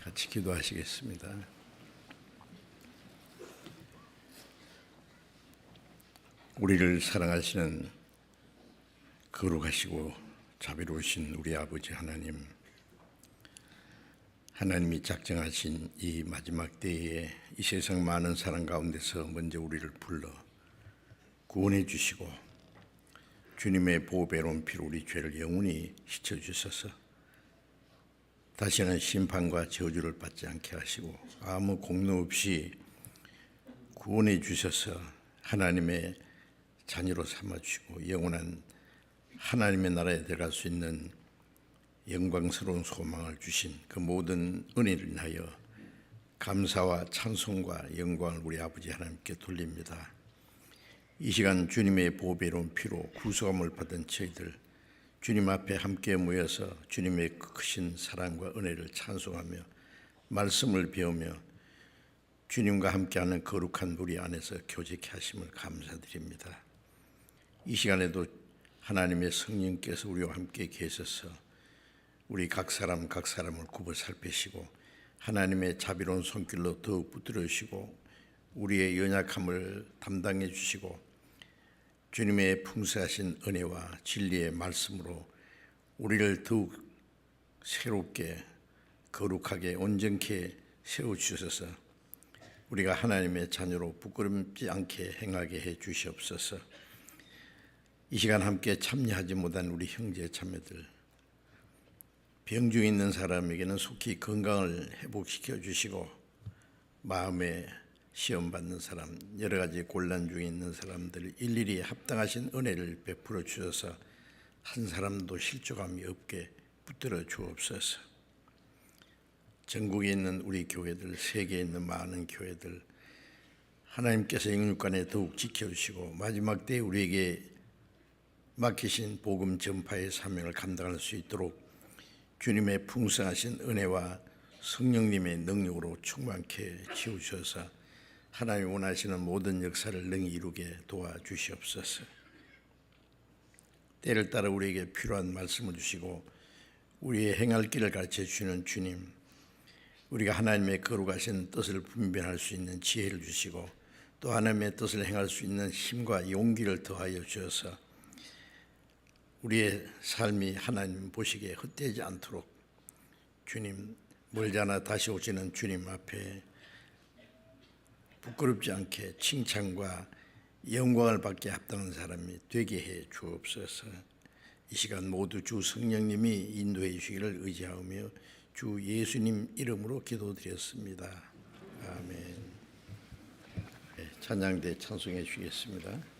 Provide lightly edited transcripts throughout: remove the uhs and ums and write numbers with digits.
같이 기도하시겠습니다. 우리를 사랑하시는 거룩하시고 자비로우신 우리 아버지 하나님, 하나님이 작정하신 이 마지막 때에 이 세상 많은 사람 가운데서 먼저 우리를 불러 구원해 주시고 주님의 보배로운 피로 우리 죄를 영원히 씻어 주셔서 다시는 심판과 저주를 받지 않게 하시고 아무 공로 없이 구원해 주셔서 하나님의 자녀로 삼아주시고 영원한 하나님의 나라에 들어갈 수 있는 영광스러운 소망을 주신 그 모든 은혜를 인하여 감사와 찬송과 영광을 우리 아버지 하나님께 돌립니다. 이 시간 주님의 보배로운 피로 구속함을 받은 저희들 주님 앞에 함께 모여서 주님의 크신 사랑과 은혜를 찬송하며 말씀을 배우며 주님과 함께하는 거룩한 우리 안에서 교제케 하심을 감사드립니다. 이 시간에도 하나님의 성령께서 우리와 함께 계셔서 우리 각 사람을 굽어 살피시고 하나님의 자비로운 손길로 더욱 붙들으시고 우리의 연약함을 담당해 주시고 주님의 풍성하신 은혜와 진리의 말씀으로 우리를 더욱 새롭게 거룩하게 온전케 세워주셔서 우리가 하나님의 자녀로 부끄럽지 않게 행하게 해 주시옵소서. 이 시간 함께 참여하지 못한 우리 형제 자매들, 병중에 있는 사람에게는 속히 건강을 회복시켜 주시고 마음에 시험받는 사람, 여러 가지 곤란 중에 있는 사람들 일일이 합당하신 은혜를 베풀어 주셔서 한 사람도 실족함이 없게 붙들어 주옵소서. 전국에 있는 우리 교회들, 세계에 있는 많은 교회들 하나님께서 영육간에 더욱 지켜주시고 마지막 때에 우리에게 맡기신 복음 전파의 사명을 감당할 수 있도록 주님의 풍성하신 은혜와 성령님의 능력으로 충만케 채우셔서 하나님이 원하시는 모든 역사를 능히 이루게 도와주시옵소서. 때를 따라 우리에게 필요한 말씀을 주시고 우리의 행할 길을 가르쳐 주시는 주님, 우리가 하나님의 거룩하신 뜻을 분별할 수 있는 지혜를 주시고 또 하나님의 뜻을 행할 수 있는 힘과 용기를 더하여 주셔서 우리의 삶이 하나님 보시기에 헛되지 않도록 주님, 멀잖아 다시 오시는 주님 앞에 부끄럽지 않게 칭찬과 영광을 받게 합당한 사람이 되게 해 주옵소서. 이 시간 모두 주 성령님이 인도해 주시기를 의지하며 주 예수님 이름으로 기도드렸습니다. 아멘. 찬양대 찬송해 주시겠습니다.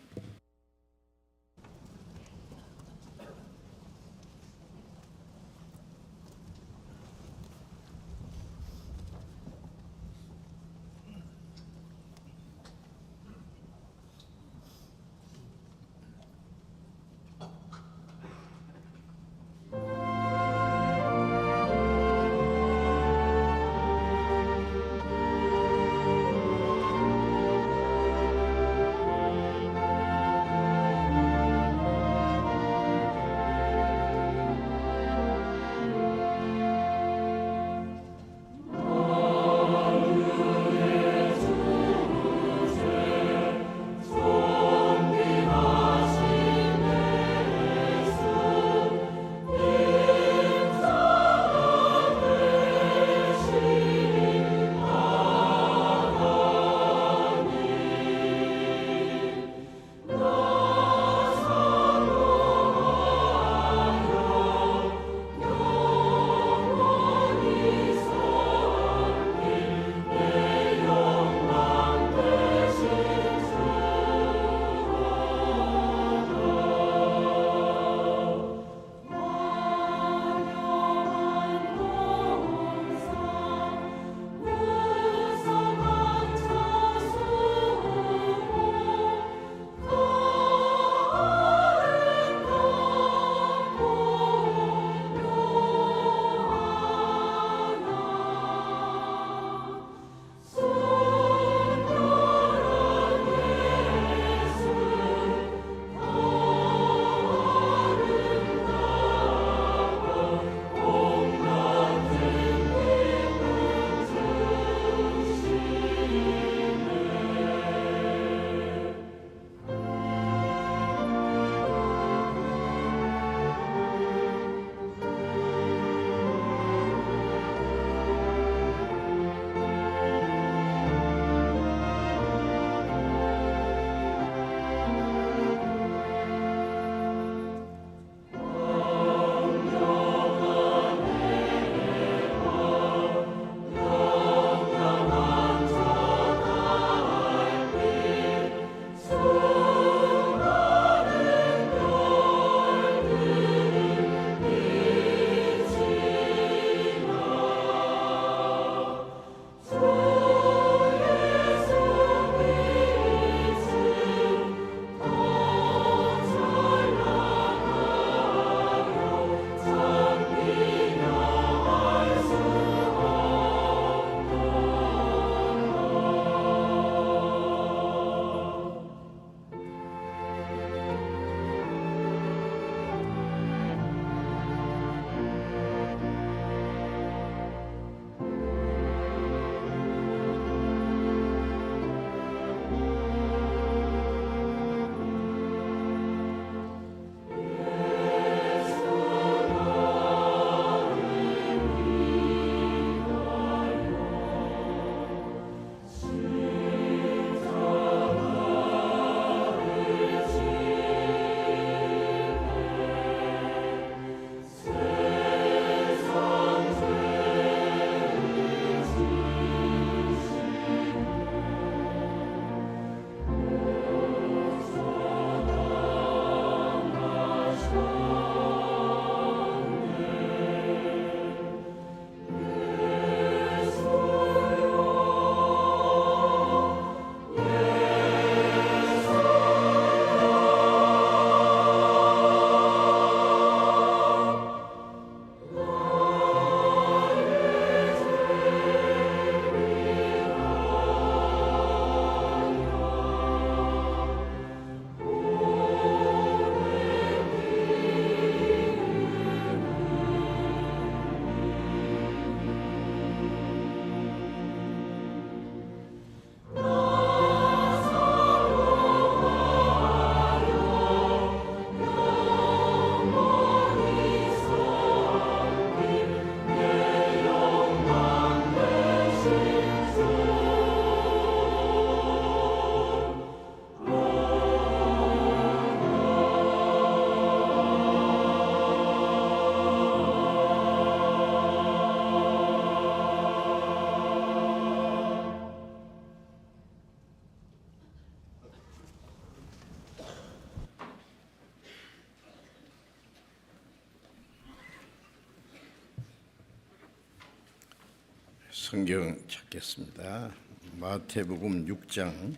성경 찾겠습니다. 마태복음 6장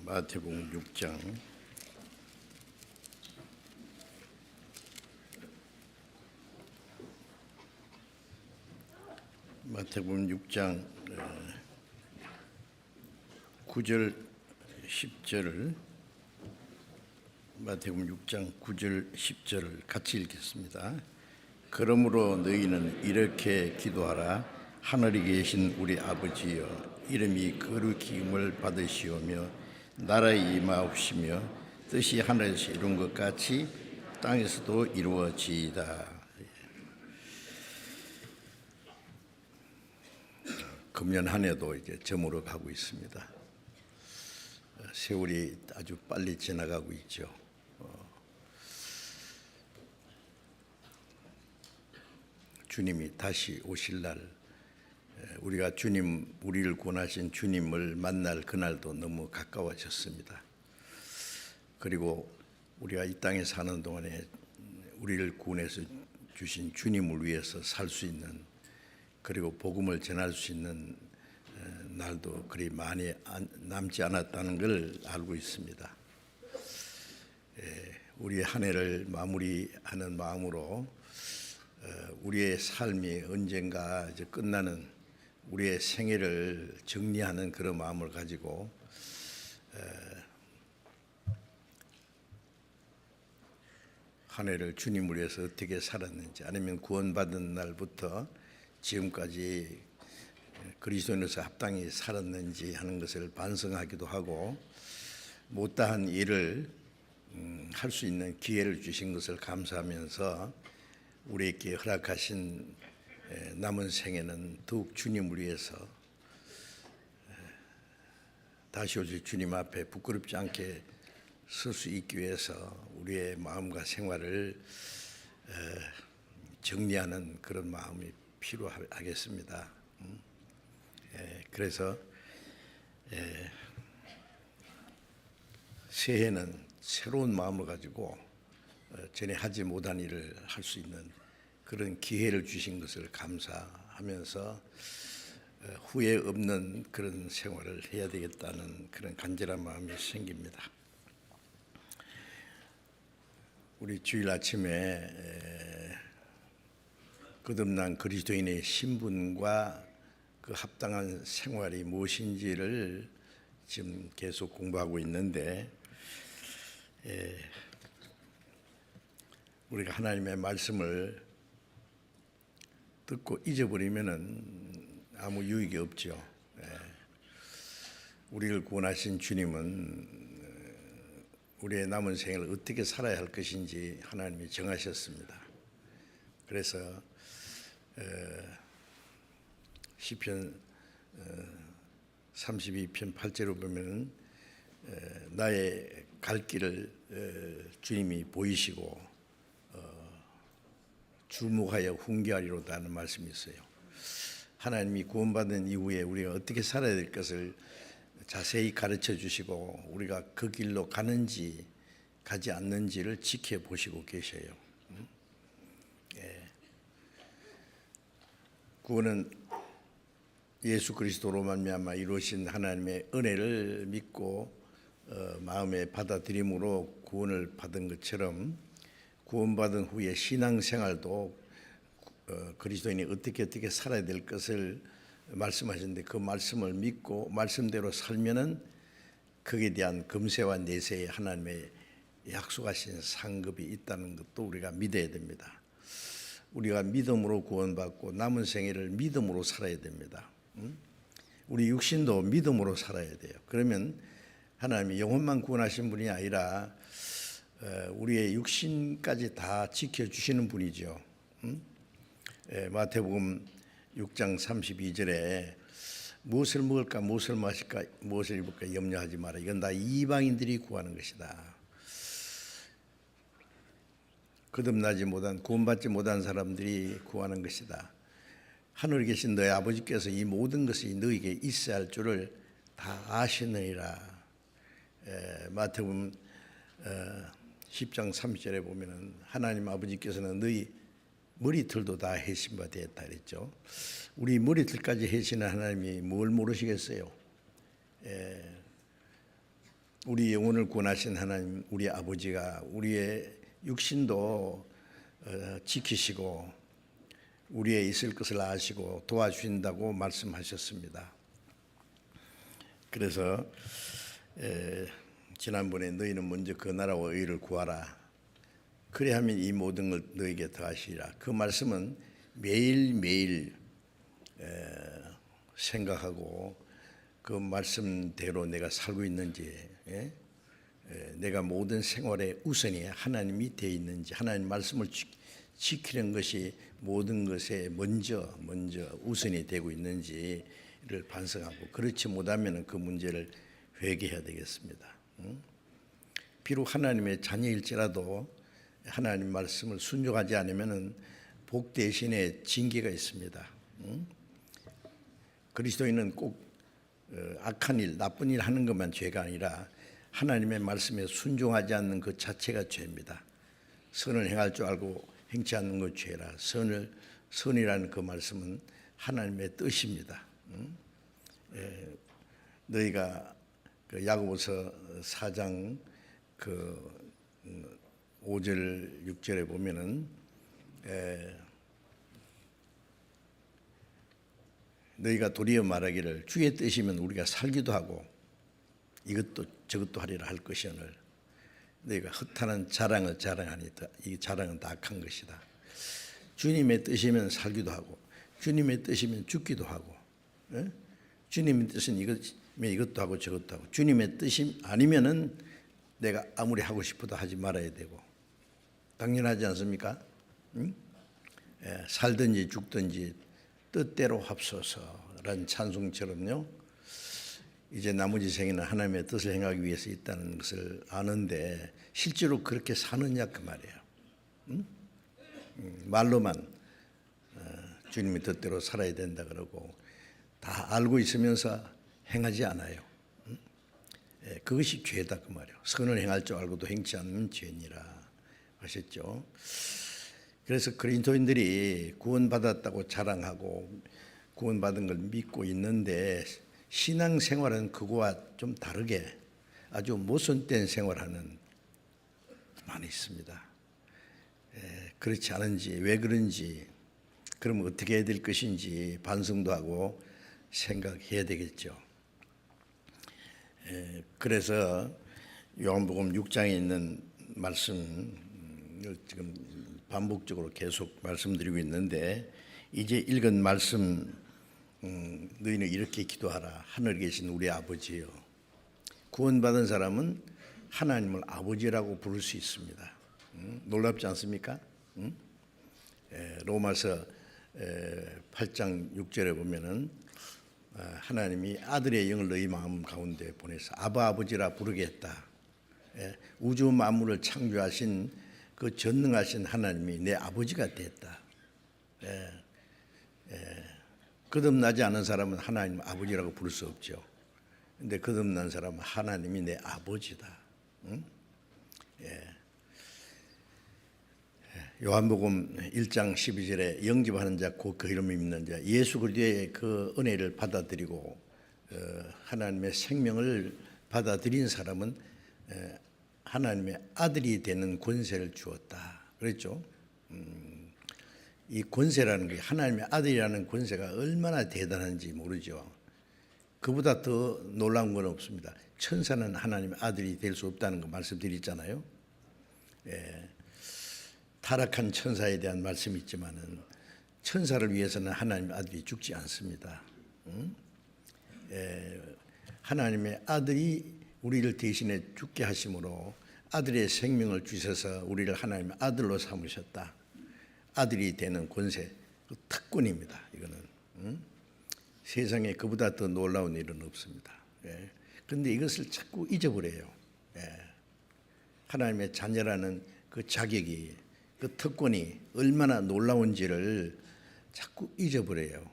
마태복음 6장 마태복음 6장 9절 10절을 마태복음 6장 9절 10절을 같이 읽겠습니다. 그러므로 너희는 이렇게 기도하라. 하늘에 계신 우리 아버지여, 이름이 거룩히 여김을 받으시오며 나라에 임하옵시며 뜻이 하늘에서 이룬 것 같이 땅에서도 이루어지이다. 금년 한 해도 이제 저물어 가고 있습니다. 세월이 아주 빨리 지나가고 있죠. 주님이 다시 오실 날, 우리가 우리를 구원하신 주님을 만날 그날도 너무 가까워졌습니다. 그리고 우리가 이 땅에 사는 동안에 우리를 구원해서 주신 주님을 위해서 살 수 있는, 그리고 복음을 전할 수 있는 날도 그리 많이 남지 않았다는 걸 알고 있습니다. 우리 한 해를 마무리하는 마음으로 우리의 삶이 언젠가 이제 끝나는 우리의 생애를 정리하는 그런 마음을 가지고 한 해를 주님을 위해서 어떻게 살았는지, 아니면 구원받은 날부터 지금까지 그리스도인으로서 합당히 살았는지 하는 것을 반성하기도 하고, 못다한 일을 할 수 있는 기회를 주신 것을 감사하면서 우리에게 허락하신 남은 생에는 더욱 주님을 위해서 다시 오실 주님 앞에 부끄럽지 않게 설 수 있기 위해서 우리의 마음과 생활을 정리하는 그런 마음이 필요하겠습니다. 그래서 새해는 새로운 마음을 가지고 전에 하지 못한 일을 할 수 있는 그런 기회를 주신 것을 감사하면서 후회 없는 그런 생활을 해야 되겠다는 그런 간절한 마음이 생깁니다. 우리 주일 아침에 거듭난 그리스도인의 신분과 그 합당한 생활이 무엇인지를 지금 계속 공부하고 있는데, 우리가 하나님의 말씀을 듣고 잊어버리면은 아무 유익이 없죠. 우리를 구원하신 주님은 우리의 남은 생을 어떻게 살아야 할 것인지 하나님이 정하셨습니다. 그래서 시편 32편 8절을 보면 나의 갈 길을 주님이 보이시고 주목하여 훈계하리로다 하는 말씀이 있어요. 하나님이 구원받은 이후에 우리가 어떻게 살아야 될 것을 자세히 가르쳐 주시고, 우리가 그 길로 가는지 가지 않는지를 지켜보시고 계셔요. 구원은 예수 그리스도로 말미암아 이루어진 하나님의 은혜를 믿고 마음에 받아들임으로 구원을 받은 것처럼, 구원받은 후에 신앙생활도 그리스도인이 어떻게 살아야 될 것을 말씀하셨는데, 그 말씀을 믿고 말씀대로 살면은 거기에 대한 금세와 내세에 하나님의 약속하신 상급이 있다는 것도 우리가 믿어야 됩니다. 우리가 믿음으로 구원받고 남은 생애를 믿음으로 살아야 됩니다. 우리 육신도 믿음으로 살아야 돼요. 그러면 하나님이 영혼만 구원하신 분이 아니라 우리의 육신까지 다 지켜주시는 분이죠. 마태복음 6장 32절에 무엇을 먹을까, 무엇을 마실까, 무엇을 입을까 염려하지 마라. 이건 다 이방인들이 구하는 것이다. 거듭나지 못한, 구원받지 못한 사람들이 구하는 것이다. 하늘에 계신 너희 아버지께서 이 모든 것이 너희에게 있어야 할 줄을 다 아시느니라. 마태복음 10장 30절에 보면은 하나님 아버지께서는 너희 머리털도 다 해신 바 되었다 그랬죠. 우리 머리털까지 해시는 하나님이 뭘 모르시겠어요? 우리 영혼을 구원하신 하나님, 우리 아버지가 우리의 육신도 지키시고 우리의 있을 것을 아시고 도와주신다고 말씀하셨습니다. 그래서 지난번에 너희는 먼저 그 나라와 의를 구하라. 그래야면 이 모든 걸 너에게 더하시리라. 그 말씀은 매일매일 생각하고 그 말씀대로 내가 살고 있는지, 내가 모든 생활의 우선이 하나님이 되어 있는지, 하나님 말씀을 지키는 것이 모든 것에 먼저 우선이 되고 있는지를 반성하고, 그렇지 못하면 그 문제를 회개해야 되겠습니다. 비록 하나님의 자녀일지라도 하나님 말씀을 순종하지 않으면 복 대신에 징계가 있습니다. 그리스도인은 꼭 악한 일, 나쁜 일 하는 것만 죄가 아니라 하나님의 말씀에 순종하지 않는 그 자체가 죄입니다. 선을 행할 줄 알고 행치 않는 것 죄라. 선이라는 그 말씀은 하나님의 뜻입니다. 너희가 그 야고보서 4장 그 5절 6절에 보면은 너희가 도리어 말하기를 주의 뜻이면 우리가 살기도 하고 이것도 저것도 하리라 할 것이오늘 너희가 허탄한 자랑을 자랑하니까 이 자랑은 다 악한 것이다. 주님의 뜻이면 살기도 하고 주님의 뜻이면 죽기도 하고, 주님의 뜻은 이것도 하고 저것도 하고, 주님의 뜻이 아니면은 내가 아무리 하고 싶어도 하지 말아야 되고, 당연하지 않습니까? 살든지 죽든지 뜻대로 합소서라는 찬송처럼요. 이제 나머지 생에는 하나님의 뜻을 행하기 위해서 있다는 것을 아는데 실제로 그렇게 사느냐 그 말이에요. 말로만 주님의 뜻대로 살아야 된다 그러고 다 알고 있으면서 행하지 않아요. 그것이 죄다 그 말이에요. 선을 행할 줄 알고도 행치 않는 죄니라 하셨죠. 그래서 그리스도인들이 구원받았다고 자랑하고 구원받은 걸 믿고 있는데 신앙생활은 그거와 좀 다르게 아주 모순된 생활하는 많이 있습니다. 그렇지 않은지, 왜 그런지, 그럼 어떻게 해야 될 것인지 반성도 하고 생각해야 되겠죠. 그래서 요한복음 6장에 있는 말씀을 지금 반복적으로 계속 말씀드리고 있는데, 이제 읽은 말씀 너희는 이렇게 기도하라. 하늘에 계신 우리 아버지요. 구원받은 사람은 하나님을 아버지라고 부를 수 있습니다. 놀랍지 않습니까? 로마서 8장 6절에 보면은 하나님이 아들의 영을 너희 마음 가운데 보내서 아바 아버지라 부르겠다. 우주 만물을 창조하신 그 전능하신 하나님이 내 아버지가 됐다. 거듭나지 않은 사람은 하나님 아버지라고 부를 수 없죠. 근데 거듭난 사람은 하나님이 내 아버지다. 요한복음 1장 12절에 영접하는 자 곧 그 이름을 믿는 자, 예수 그리스도의 그 은혜를 받아들이고 하나님의 생명을 받아들인 사람은 하나님의 아들이 되는 권세를 주었다 그랬죠. 이 권세라는 게, 하나님의 아들이라는 권세가 얼마나 대단한지 모르죠. 그보다 더 놀라운 건 없습니다. 천사는 하나님의 아들이 될 수 없다는 거 말씀드렸잖아요. 타락한 천사에 대한 말씀이 있지만은 천사를 위해서는 하나님의 아들이 죽지 않습니다. 하나님의 아들이 우리를 대신해 죽게 하심으로 아들의 생명을 주셔서 우리를 하나님의 아들로 삼으셨다. 아들이 되는 권세, 그 특권입니다. 이거는 세상에 그보다 더 놀라운 일은 없습니다. 그런데 이것을 자꾸 잊어버려요. 하나님의 자녀라는 그 자격이, 그 특권이 얼마나 놀라운지를 자꾸 잊어버려요.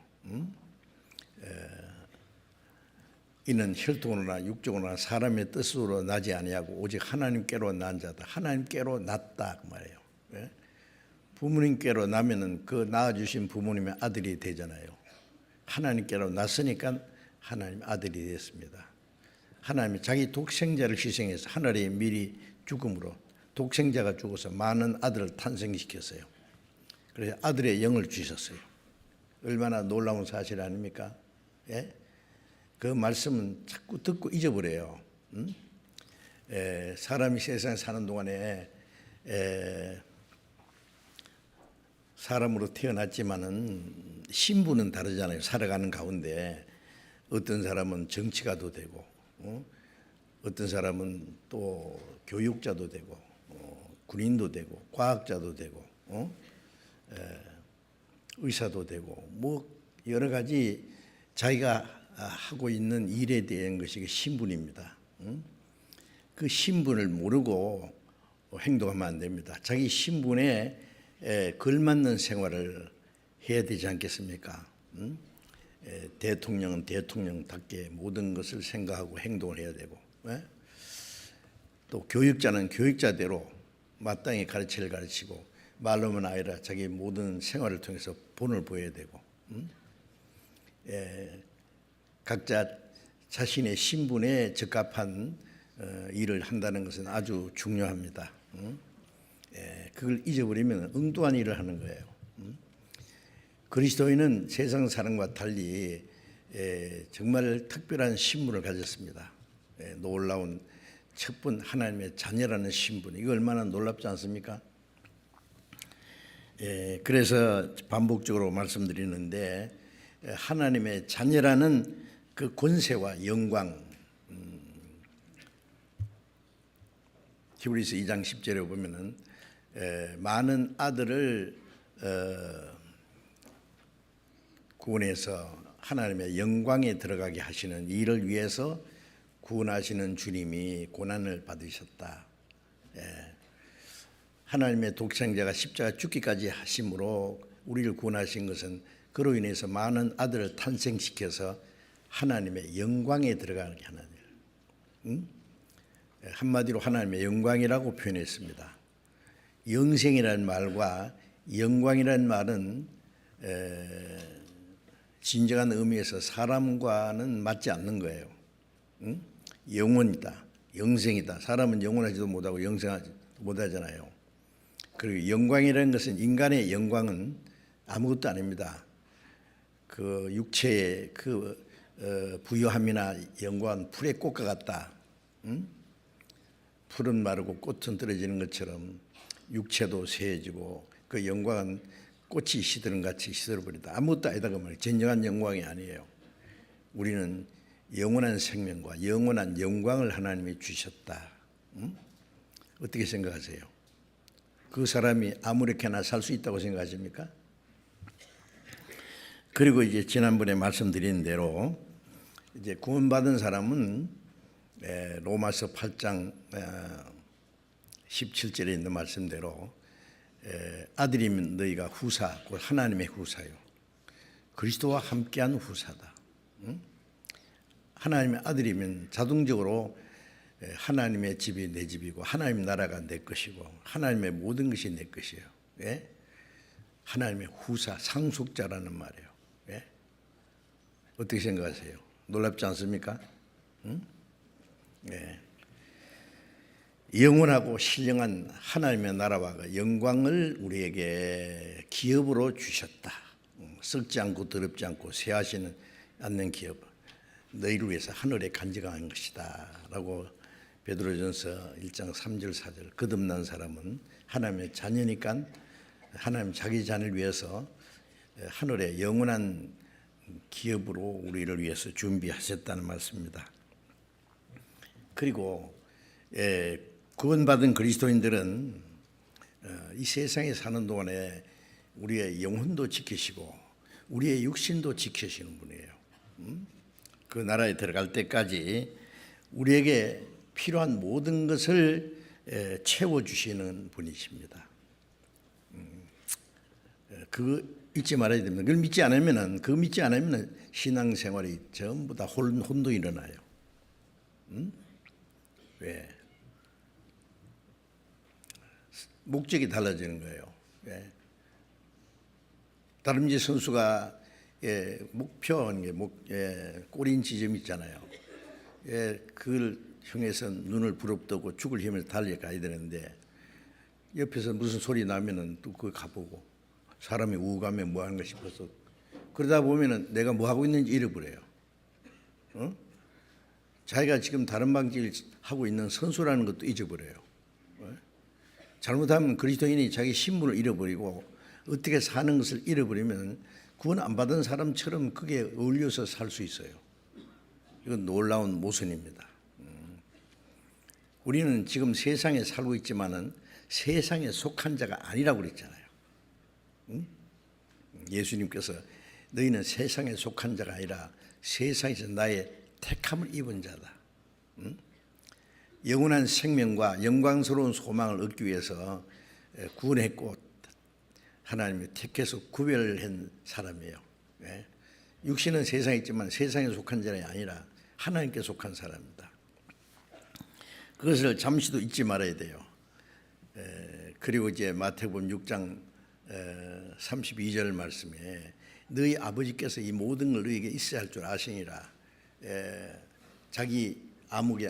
이는 혈통으로나 육적으로나 사람의 뜻으로 나지 아니하고 오직 하나님께로 난 자다. 하나님께로 났다 그 말이에요. 예? 부모님께로 나면은 그 낳아주신 부모님의 아들이 되잖아요. 하나님께로 났으니까 하나님의 아들이 됐습니다. 하나님이 자기 독생자를 희생해서 하늘에 미리 죽음으로 독생자가 죽어서 많은 아들을 탄생시켰어요. 그래서 아들의 영을 주셨어요. 얼마나 놀라운 사실 아닙니까? 예? 그 말씀은 자꾸 듣고 잊어버려요. 사람이 세상에 사는 동안에 사람으로 태어났지만은 신분은 다르잖아요. 살아가는 가운데 어떤 사람은 정치가도 되고, 어떤 사람은 또 교육자도 되고, 군인도 되고, 과학자도 되고, 의사도 되고, 뭐 여러 가지 자기가 하고 있는 일에 대한 것이 신분입니다. 그 신분을 모르고 행동하면 안 됩니다. 자기 신분에 걸맞는 생활을 해야 되지 않겠습니까? 대통령은 대통령답게 모든 것을 생각하고 행동을 해야 되고, 또 교육자는 교육자대로 마땅히 가르치를 가르치고 말로만 아니라 자기 모든 생활을 통해서 본을 보여야 되고, 각자 자신의 신분에 적합한 일을 한다는 것은 아주 중요합니다. 그걸 잊어버리면 엉뚱한 일을 하는 거예요. 그리스도인은 세상 사람과 달리 정말 특별한 신분을 가졌습니다. 놀라운 첫 번 하나님의 자녀라는 신분, 이거 얼마나 놀랍지 않습니까? 그래서 반복적으로 말씀드리는데 하나님의 자녀라는 그 권세와 영광, 히브리서 2장 10절에 보면은 많은 아들을 구원해서 하나님의 영광에 들어가게 하시는 이를 위해서 구원하시는 주님이 고난을 받으셨다. 하나님의 독생자가 십자가 죽기까지 하심으로 우리를 구원하신 것은 그로 인해서 많은 아들을 탄생시켜서 하나님의 영광에 들어가게 하는 일. 한마디로 하나님의 영광이라고 표현했습니다. 영생이라는 말과 영광이라는 말은 진정한 의미에서 사람과는 맞지 않는 거예요. 영원이다, 영생이다. 사람은 영원하지도 못하고 영생하지 못하잖아요. 그리고 영광이라는 것은 인간의 영광은 아무것도 아닙니다. 그 육체의 그 부유함이나 영광은 풀의 꽃과 같다. 풀은 마르고 꽃은 떨어지는 것처럼 육체도 쇠해지고 그 영광은 꽃이 시드는 같이 시들어버리다. 아무것도 아니다 그 말이에요. 진정한 영광이 아니에요. 우리는 영원한 생명과 영원한 영광을 하나님이 주셨다. 어떻게 생각하세요? 그 사람이 아무렇게나 살 수 있다고 생각하십니까? 그리고 이제 지난번에 말씀드린 대로 이제 구원받은 사람은 로마서 8장 17절에 있는 말씀대로 아들이면 너희가 후사, 곧 하나님의 후사요. 그리스도와 함께한 후사다. 하나님의 아들이면 자동적으로 하나님의 집이 내 집이고 하나님 나라가 내 것이고 하나님의 모든 것이 내 것이에요. 하나님의 후사, 상속자라는 말이에요. 어떻게 생각하세요? 놀랍지 않습니까? 영원하고 신령한 하나님의 나라와 영광을 우리에게 기업으로 주셨다. 썩지 않고 더럽지 않고 쇠하시는 않는 기업, 너희를 위해서 하늘에 간직한 것이다 라고 베드로전서 1장 3절 4절. 거듭난 사람은 하나님의 자녀니까 하나님 자기 자녀를 위해서 하늘에 영원한 기업으로 우리를 위해서 준비하셨다는 말씀입니다. 그리고 구원받은 그리스도인들은 이 세상에 사는 동안에 우리의 영혼도 지키시고 우리의 육신도 지키시는 분이에요. 그 나라에 들어갈 때까지 우리에게 필요한 모든 것을 채워주시는 분이십니다. 그 잊지 말아야 됩니다. 그걸 믿지 않으면은 신앙생활이 전부 다 혼도 일어나요. 왜? 목적이 달라지는 거예요. 예. 다름쥐 선수가 목표한 게 꼬린 지점이 있잖아요. 그걸 향해서 눈을 부릅뜨고 죽을 힘을 달려가야 되는데 옆에서 무슨 소리 나면은 또 그거 가보고 사람이 우감에 뭐 하는가 싶어서 그러다 보면은 내가 뭐 하고 있는지 잃어버려요. 자기가 지금 다른 방식을 하고 있는 선수라는 것도 잊어버려요. 잘못하면 그리스도인이 자기 신분을 잃어버리고 어떻게 사는 것을 잃어버리면 구원 안 받은 사람처럼 그게 어울려서 살 수 있어요. 이건 놀라운 모순입니다. 우리는 지금 세상에 살고 있지만은 세상에 속한 자가 아니라고 그랬잖아요. 예수님께서 너희는 세상에 속한 자가 아니라 세상에서 나의 택함을 입은 자다. 영원한 생명과 영광스러운 소망을 얻기 위해서 구원했고 하나님이 택해서 구별한 사람이에요. 육신은 세상에 있지만 세상에 속한 자가 아니라 하나님께 속한 사람입니다. 그것을 잠시도 잊지 말아야 돼요. 그리고 이제 마태복음 6장 32절 말씀에 너희 아버지께서 이 모든 걸 너희에게 있어야 할 줄 아시니라. 자기 아무개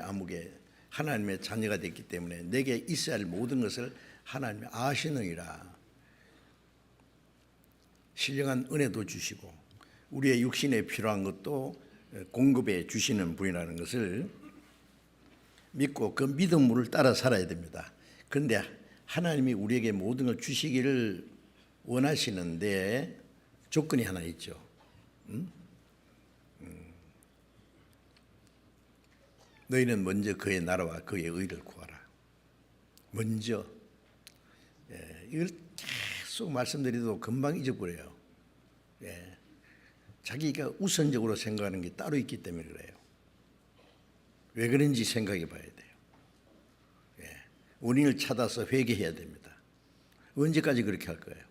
하나님의 자녀가 됐기 때문에 내게 있어야 할 모든 것을 하나님이 아시느니라. 신령한 은혜도 주시고 우리의 육신에 필요한 것도 공급해 주시는 분이라는 것을 믿고 그 믿음을 따라 살아야 됩니다. 그런데 하나님이 우리에게 모든 걸 주시기를 원하시는데 조건이 하나 있죠. 너희는 먼저 그의 나라와 그의 의를 구하라. 먼저. 이걸 계속 말씀드려도 금방 잊어버려요. 자기가 우선적으로 생각하는 게 따로 있기 때문에 그래요. 왜 그런지 생각해 봐야 돼요. 원인을 찾아서 회개해야 됩니다. 언제까지 그렇게 할 거예요?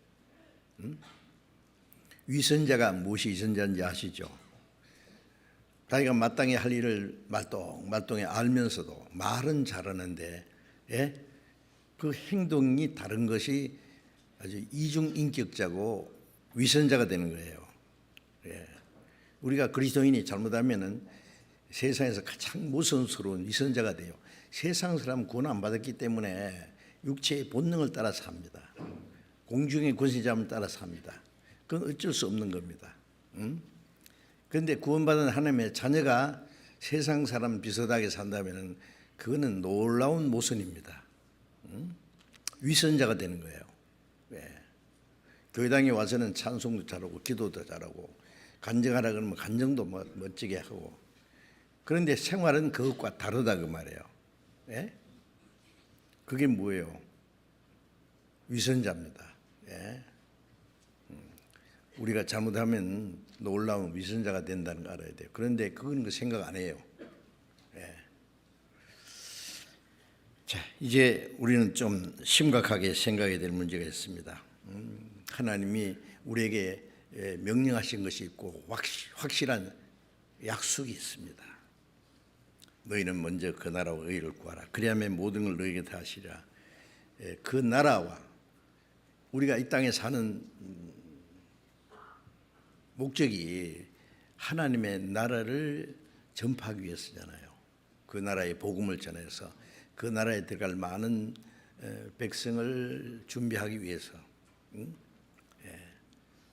위선자가 무엇이 위선자인지 아시죠? 자기가 마땅히 할 일을 말똥에 알면서도 말은 잘하는데 그 행동이 다른 것이 아주 이중인격자고 위선자가 되는 거예요. 우리가 그리스도인이 잘못하면은 세상에서 가장 모순스러운 위선자가 돼요. 세상 사람 구원 안 받았기 때문에 육체의 본능을 따라 삽니다. 공중의 권세자를 따라 삽니다. 그건 어쩔 수 없는 겁니다. 그런데 구원받은 하나님의 자녀가 세상 사람 비슷하게 산다면 그거는 놀라운 모순입니다. 위선자가 되는 거예요. 교회당에 와서는 찬송도 잘하고 기도도 잘하고 간증하라 그러면 간증도 멋지게 하고 그런데 생활은 그것과 다르다 그 말이에요. 그게 뭐예요? 위선자입니다. 우리가 잘못하면 놀라운 위선자가 된다는 거 알아야 돼요. 그런데 그건 그 생각 안 해요. 자, 이제 우리는 좀 심각하게 생각해야 될 문제가 있습니다. 하나님이 우리에게 명령하신 것이 있고 확실한 약속이 있습니다. 너희는 먼저 그 나라와 의를 구하라. 그리하면 모든 걸 너희에게 다 하시리라. 그 나라와 우리가 이 땅에 사는 목적이 하나님의 나라를 전파하기 위해서잖아요. 그 나라의 복음을 전해서 그 나라에 들어갈 많은 백성을 준비하기 위해서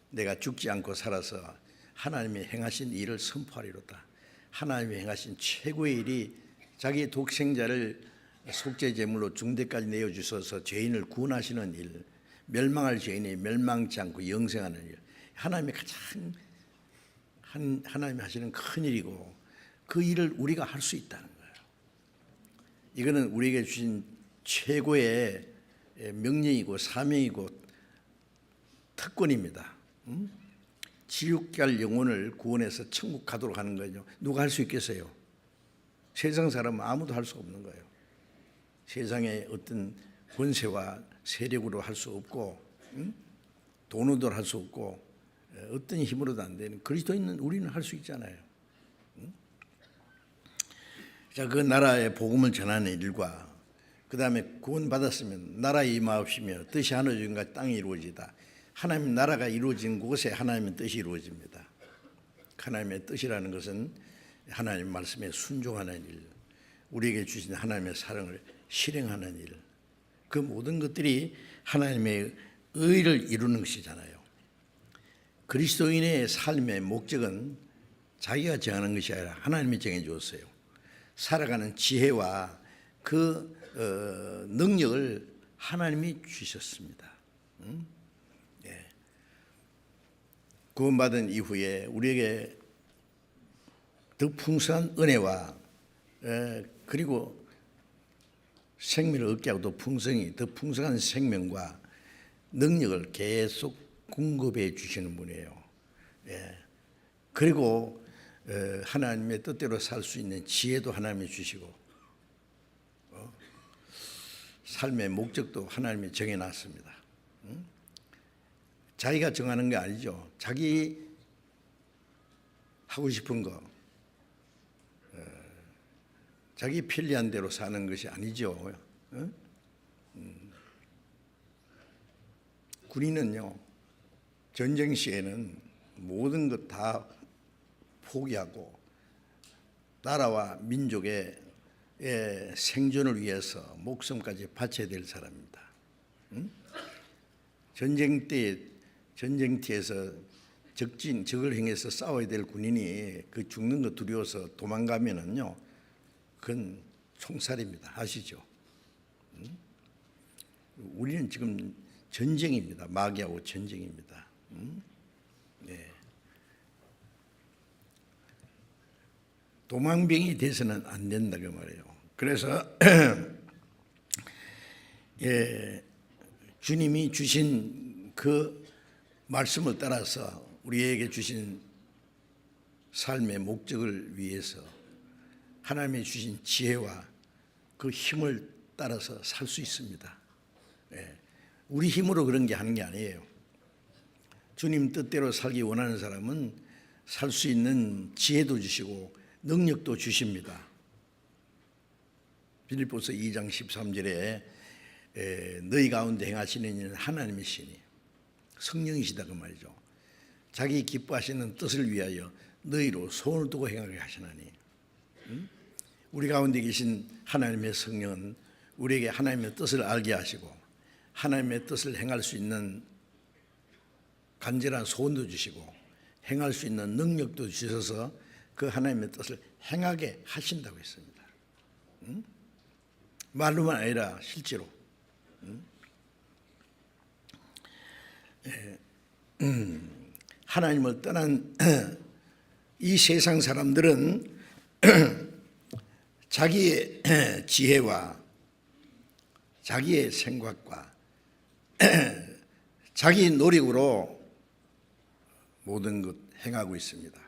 내가 죽지 않고 살아서 하나님이 행하신 일을 선포하리로다. 하나님이 행하신 최고의 일이 자기의 독생자를 속죄제물로 중대까지 내어주셔서 죄인을 구원하시는 일, 멸망할 죄인이 멸망치 않고 영생하는 일, 하나님이 가장 하나님이 하시는 큰 일이고 그 일을 우리가 할 수 있다는 거예요. 이거는 우리에게 주신 최고의 명령이고 사명이고 특권입니다. 지옥 갈 영혼을 구원해서 천국 가도록 하는 거죠. 누가 할 수 있겠어요? 세상 사람은 아무도 할 수 없는 거예요. 세상의 어떤 권세와 세력으로 할 수 없고 돈으로 할 수 없고 어떤 힘으로도 안 되는 그리스도인은 우리는 할 수 있잖아요. 자, 그 나라의 복음을 전하는 일과 그 다음에 구원받았으면 나라에 임하옵시며 뜻이 하늘인 것 땅에 이루어지다. 하나님 나라가 이루어진 곳에 하나님의 뜻이 이루어집니다. 하나님의 뜻이라는 것은 하나님 말씀에 순종하는 일, 우리에게 주신 하나님의 사랑을 실행하는 일, 그 모든 것들이 하나님의 의를 이루는 것이잖아요. 그리스도인의 삶의 목적은 자기가 정하는 것이 아니라 하나님이 정해 주었어요. 살아가는 지혜와 그 능력을 하나님이 주셨습니다. 구원받은 이후에 우리에게 더 풍성한 은혜와 그리고 생명을 얻게 하고 더 풍성한 생명과 능력을 계속 공급해 주시는 분이에요. 그리고 하나님의 뜻대로 살 수 있는 지혜도 하나님이 주시고 삶의 목적도 하나님이 정해놨습니다. 자기가 정하는 게 아니죠. 자기 하고 싶은 거, 자기 편리한 대로 사는 것이 아니죠. 군인은요, 전쟁 시에는 모든 것 다 포기하고 나라와 민족의 생존을 위해서 목숨까지 바쳐야 될 사람입니다. 전쟁터에서 적을 행해서 싸워야 될 군인이 그 죽는 거 두려워서 도망가면은요, 그건 총살입니다. 아시죠? 우리는 지금 전쟁입니다. 마귀하고 전쟁입니다. 네. 도망병이 돼서는 안 된다 그 말이에요. 그래서 주님이 주신 그 말씀을 따라서 우리에게 주신 삶의 목적을 위해서 하나님이 주신 지혜와 그 힘을 따라서 살 수 있습니다. 우리 힘으로 그런 게 하는 게 아니에요. 주님 뜻대로 살기 원하는 사람은 살 수 있는 지혜도 주시고 능력도 주십니다. 빌립보서 2장 13절에 너희 가운데 행하시는 이는 하나님이시니 성령이시다 그 말이죠. 자기 기뻐하시는 뜻을 위하여 너희로 소원을 두고 행하게 하시나니, 우리 가운데 계신 하나님의 성령은 우리에게 하나님의 뜻을 알게 하시고 하나님의 뜻을 행할 수 있는 간절한 소원도 주시고 행할 수 있는 능력도 주셔서 그 하나님의 뜻을 행하게 하신다고 했습니다. 말로만 아니라 실제로. 하나님을 떠난 이 세상 사람들은 자기의 지혜와 자기의 생각과 자기 노력으로 모든 것 행하고 있습니다.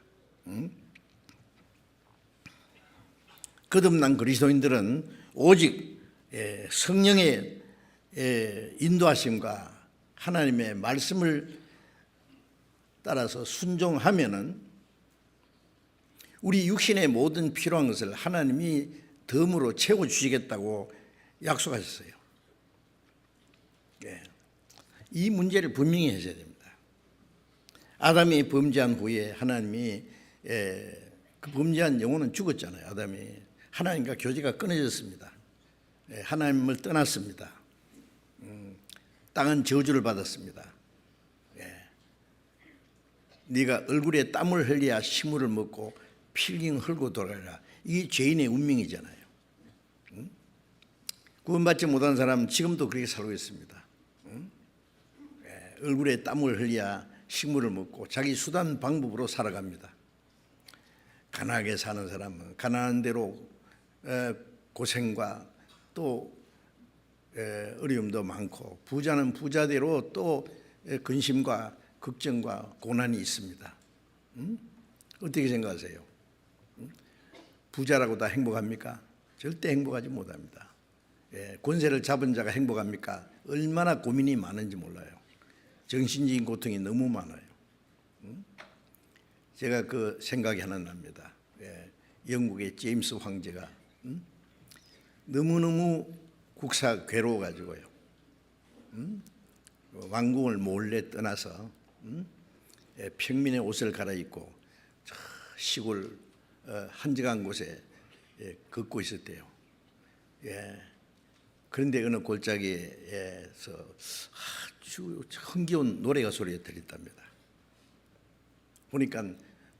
거듭난 그리스도인들은 오직 성령의 인도하심과 하나님의 말씀을 따라서 순종하면은 우리 육신의 모든 필요한 것을 하나님이 덤으로 채워주시겠다고 약속하셨어요. 이 문제를 분명히 하셔야 됩니다. 아담이 범죄한 후에 하나님이 그 범죄한 영혼은 죽었잖아요. 아담이 하나님과 교제가 끊어졌습니다. 하나님을 떠났습니다. 땅은 저주를 받았습니다. 네가 얼굴에 땀을 흘려야 식물을 먹고 필경 흘고 돌아가라. 이게 죄인의 운명이잖아요. 구원받지 못한 사람은 지금도 그렇게 살고 있습니다. 얼굴에 땀을 흘려야 식물을 먹고 자기 수단 방법으로 살아갑니다. 가난하게 사는 사람은 가난한 대로 고생과 또 어려움도 많고, 부자는 부자대로 또 근심과 걱정과 고난이 있습니다. 어떻게 생각하세요? 부자라고 다 행복합니까? 절대 행복하지 못합니다. 권세를 잡은 자가 행복합니까? 얼마나 고민이 많은지 몰라요. 정신적인 고통이 너무 많아요. 제가 그 생각이 하나 납니다. 영국의 제임스 황제가 너무너무 국사 괴로워가지고요. 왕궁을 몰래 떠나서 평민의 옷을 갈아입고 저 시골 한적한 곳에 걷고 있었대요. 그런데 어느 골짜기에서 아주 흥겨운 노래가 소리가 들렸답니다. 보니까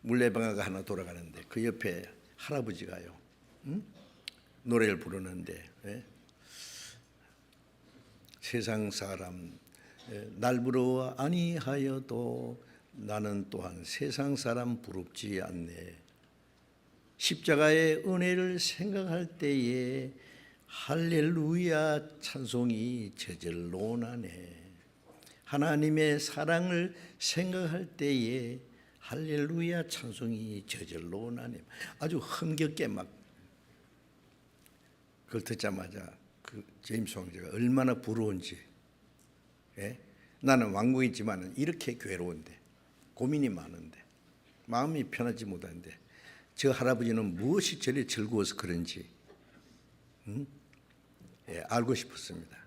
물레방아가 하나 돌아가는데 그 옆에 할아버지가요, 노래를 부르는데 세상 사람 날 부러워 아니하여도 나는 또한 세상 사람 부럽지 않네. 십자가의 은혜를 생각할 때에 할렐루야 찬송이 저절로 나네. 하나님의 사랑을 생각할 때에 할렐루야 찬송이 저절로 나네. 아주 흥겹게 막 그걸 듣자마자 그 제임스 황제가 얼마나 부러운지. 나는 왕궁이지만 이렇게 괴로운데, 고민이 많은데, 마음이 편하지 못한데 저 할아버지는 무엇이 저리 즐거워서 그런지 알고 싶었습니다.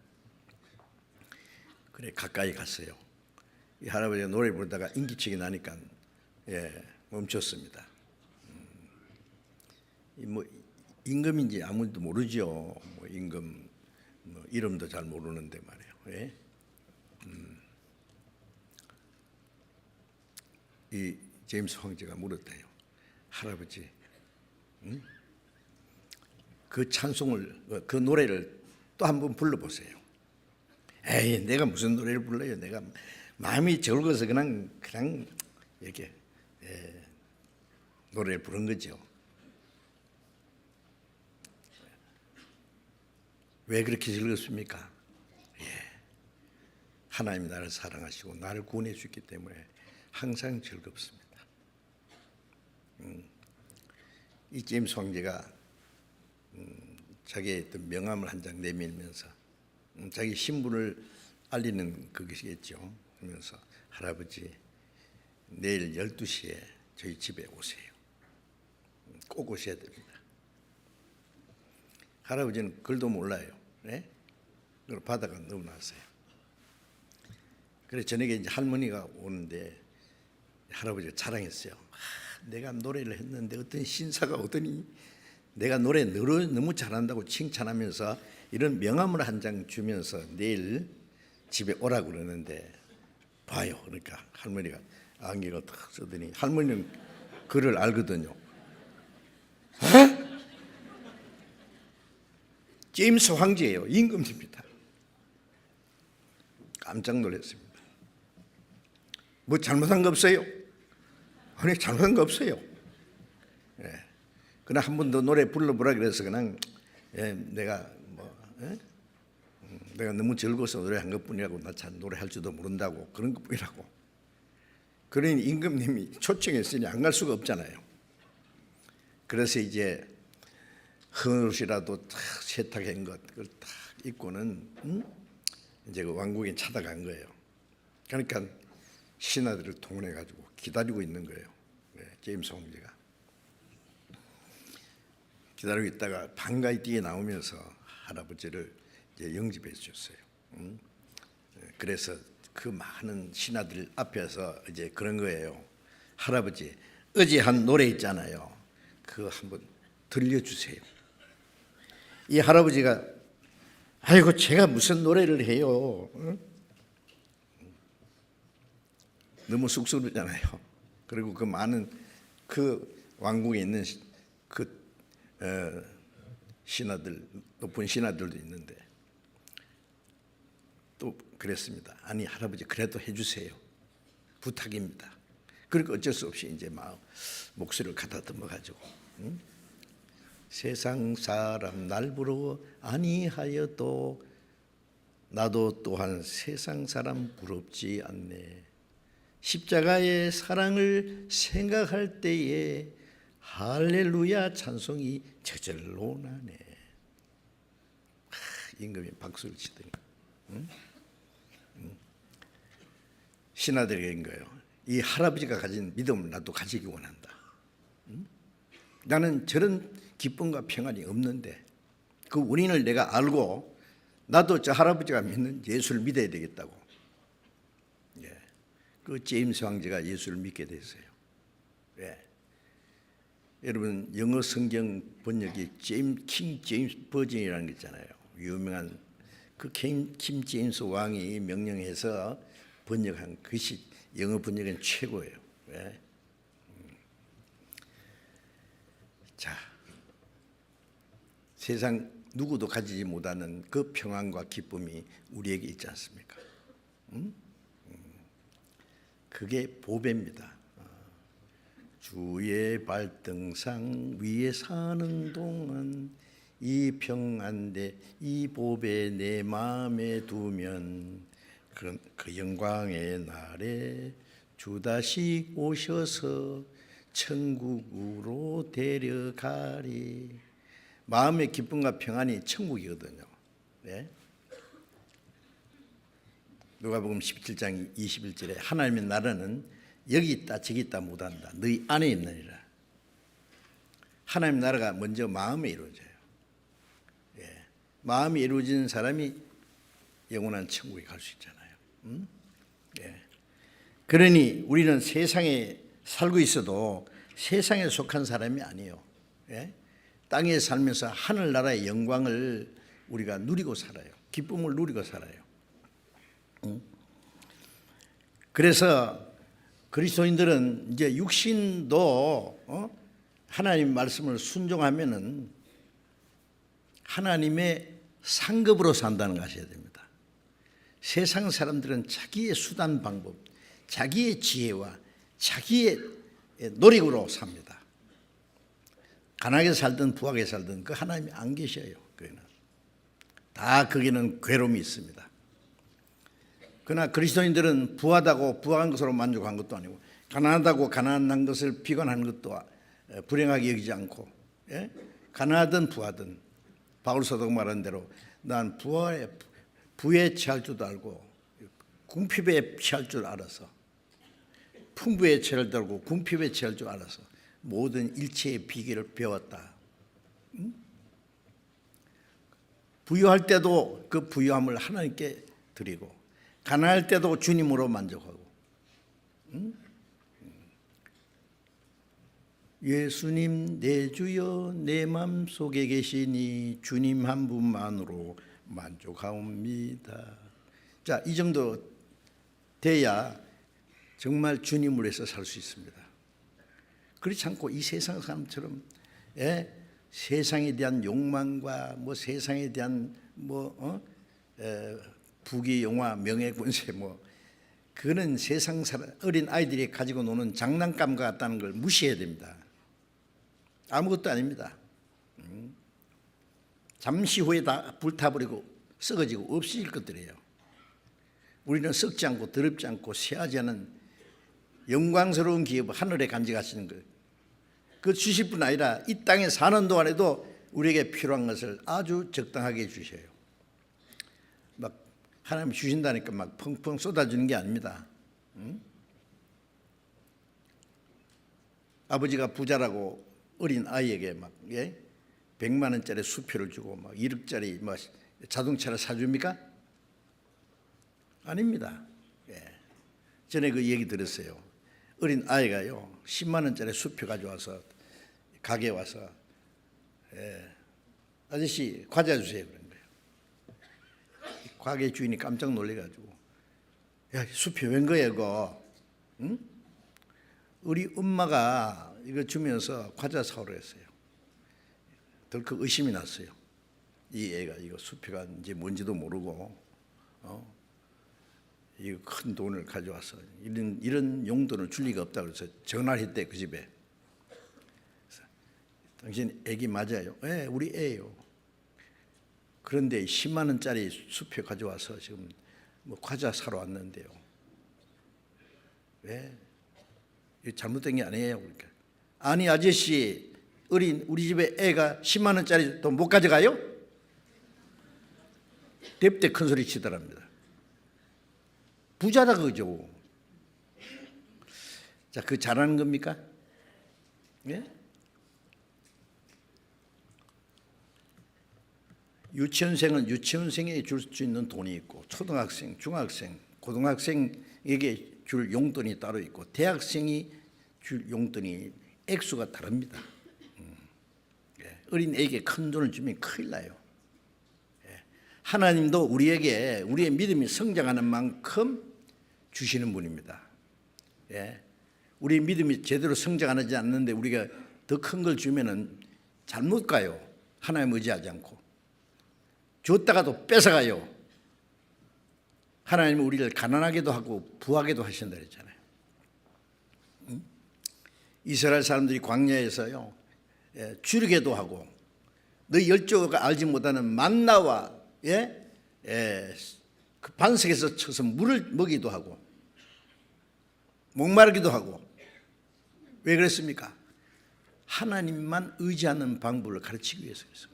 그래 가까이 갔어요. 이 할아버지가 노래 부르다가 인기척이 나니까 멈췄습니다. 뭐 임금인지 아무도 모르죠. 뭐 임금 뭐 이름도 잘 모르는데 말이에요. 이 제임스 황제가 물었대요. 할아버지, 그 찬송을, 그 노래를 또 한번 불러보세요. 에이, 내가 무슨 노래를 불러요? 내가 마음이 즐거워서 그냥 이렇게 노래를 부른 거죠. 왜 그렇게 즐겁습니까? 하나님이 나를 사랑하시고 나를 구원해 주기 때문에 항상 즐겁습니다. 이 제임스 황제가 자기의 어떤 명함을 한 장 내밀면서 자기 신분을 알리는 그것이겠죠. 그러면서 할아버지 내일 12시에 저희 집에 오세요. 꼭 오셔야 됩니다. 할아버지는 글도 몰라요. 그걸 받아가 넣어놨어요. 그래서 저녁에 이제 할머니가 오는데 할아버지가 자랑했어요. 내가 노래를 했는데 어떤 신사가 오더니 내가 노래 너무 잘한다고 칭찬하면서 이런 명함을 한 장 주면서 내일 집에 오라고 그러는데 봐요. 그러니까 할머니가 안경을 탁 쓰더니 할머니는 글을 알거든요. 제임스 황제예요. 임금입니다. 깜짝 놀랐습니다. 뭐 잘못한 거 없어요? 아니 잘못한 거 없어요. 그냥 한 번 더 노래 불러보라 그래서 그냥 내가 내가 너무 즐거워서 노래한 것뿐이라고 나 잘 노래할 줄도 모른다고 그런 것뿐이라고. 그러니 임금님이 초청했으니 안 갈 수가 없잖아요. 그래서 이제 헌옷이라도 탁 세탁한 것 그걸 탁 입고는 이제 그 왕궁에 찾아간 거예요. 그러니까 신하들을 동원해 가지고 기다리고 있는 거예요. 제임스 황제가 기다리고 있다가 반가이 뛰어 나오면서 할아버지를 이제 영접해 주셨어요. 그래서 그 많은 신하들 앞에서 이제 그런 거예요. 할아버지 어제 한 노래 있잖아요. 그거 한번 들려주세요. 이 할아버지가 아이고 제가 무슨 노래를 해요. 너무 쑥스럽잖아요. 그리고 그 많은 그 왕궁에 있는 그 신하들, 높은 신하들도 있는데 또 그랬습니다. 아니 할아버지 그래도 해주세요. 부탁입니다. 그러니까 어쩔 수 없이 이제 막 목소리를 가다듬어 가지고 세상 사람 날 부러워 아니하여도 나도 또한 세상 사람 부럽지 않네. 십자가의 사랑을 생각할 때에 할렐루야 찬송이 저절로 나네. 임금이 박수를 치더니 신하들에게 인 거예요. 이 할아버지가 가진 믿음을 나도 가지기 원한다. 나는 저런 기쁨과 평안이 없는데 그 원인을 내가 알고 나도 저 할아버지가 믿는 예수를 믿어야 되겠다고. 예. 그 제임스 황제가 예수를 믿게 됐어요. 예. 여러분 영어 성경 번역이 킹 제임스 버전이라는 게 있잖아요. 유명한 그 킹 제임스 왕이 명령해서 번역한 것이 영어 번역은 최고예요. 예. 자, 세상 누구도 가지지 못하는 그 평안과 기쁨이 우리에게 있지 않습니까? 그게 보배입니다. 주의 발등상 위에 사는 동안 이 평안대 이 보배 내 마음에 두면 그 영광의 날에 주 다시 오셔서 천국으로 데려가리. 마음의 기쁨과 평안이 천국이거든요. 네? 누가복음 17장 21절에 하나님의 나라는 여기 있다 저기 있다 못한다. 너희 안에 있느니라. 하나님의 나라가 먼저 마음에 이루어져요. 예. 마음이 이루어지는 사람이 영원한 천국에 갈 수 있잖아요. 예. 그러니 우리는 세상에 살고 있어도 세상에 속한 사람이 아니에요. 예? 땅에 살면서 하늘나라의 영광을 우리가 누리고 살아요. 기쁨을 누리고 살아요. 그래서 그리스도인들은 이제 육신도 하나님 말씀을 순종하면은 하나님의 상급으로 산다는 거 아셔야 됩니다. 세상 사람들은 자기의 수단 방법, 자기의 지혜와 자기의 노력으로 삽니다. 가난하게 살든 부하게 살든 그 하나님이 안 계셔요. 다 거기는 괴로움이 있습니다. 그러나 그리스도인들은 부하다고 부한 것으로 만족한 것도 아니고 가난하다고 가난한 것을 비관하는 것도 불행하게 여기지 않고, 예? 가난하든 부하든 바울 사도가 말한 대로 난 부에 취할 줄도 알고 궁핍에 취할 줄 알아서 풍부에 취할 줄 알고 궁핍에 취할 줄 알아서 모든 일체의 비결을 배웠다. 부유할 때도 그 부유함을 하나님께 드리고 가난할 때도 주님으로 만족하고. 예수님 내 주여 내 마음속에 계시니 주님 한 분만으로 만족하옵니다. 자, 이 정도 돼야 정말 주님을 위해서 살 수 있습니다. 그렇지 않고 이 세상 사람처럼 세상에 대한 욕망과 뭐 세상에 대한 부귀 영화 명예 권세 그거는 세상 사람 어린 아이들이 가지고 노는 장난감과 같다는 걸 무시해야 됩니다. 아무것도 아닙니다. 잠시 후에 다 불타버리고 썩어지고 없어질 것들이에요. 우리는 썩지 않고 더럽지 않고 쇠하지 않은 영광스러운 기업 하늘에 간직하시는 것, 그 주실 뿐 아니라 이 땅에 사는 동안에도 우리에게 필요한 것을 아주 적당하게 주셔요. 막 하나님 주신다니까 막 펑펑 쏟아주는 게 아닙니다. 아버지가 부자라고 어린 아이에게 막 100만 원짜리 수표를 주고 막 1억짜리 자동차를 사줍니까? 아닙니다. 전에 그 얘기 들었어요. 어린 아이가요 10만 원짜리 수표 가져와서 가게에 와서 아저씨 과자 주세요 그런 거예요. 가게 주인이 깜짝 놀래가지고 야 수표 웬 거야 이거? 응? 우리 엄마가 이거 주면서 과자 사오라 했어요. 덜컥 의심이 났어요. 이 애가 이거 수표가 이제 뭔지도 모르고 이 큰 돈을 가져와서 이런 용돈을 줄 리가 없다 그래서 전화를 했대 그 집에. 당신 애기 맞아요? 네, 우리 애예요. 그런데 10만 원짜리 수표 가져와서 지금 과자 사러 왔는데요. 왜? 이거 잘못된 게 아니에요. 그러니까 아니 아저씨 우리 집에 애가 10만 원짜리 돈 못 가져가요? 뎁대 큰 소리 치더랍니다. 부자다 그죠. 자, 그 잘하는 겁니까? 예? 유치원생은 유치원생에게 줄 수 있는 돈이 있고, 초등학생, 중학생, 고등학생에게 줄 용돈이 따로 있고, 대학생이 줄 용돈이 액수가 다릅니다. 어린 애에게 큰 돈을 주면 큰일 나요. 하나님도 우리에게 우리의 믿음이 성장하는 만큼 주시는 분입니다. 우리 믿음이 제대로 성장하지 않는데 우리가 더 큰 걸 주면은 잘못 가요. 하나님 의지하지 않고. 줬다가도 뺏어가요. 하나님은 우리를 가난하게도 하고 부하게도 하신다 그랬잖아요. 이스라엘 사람들이 광야에서요, 줄이게도 하고, 너희 열조가 알지 못하는 만나와 그 반석에서 쳐서 물을 먹이도 하고, 목마르기도 하고. 왜 그랬습니까? 하나님만 의지하는 방법을 가르치기 위해서 그랬습니다.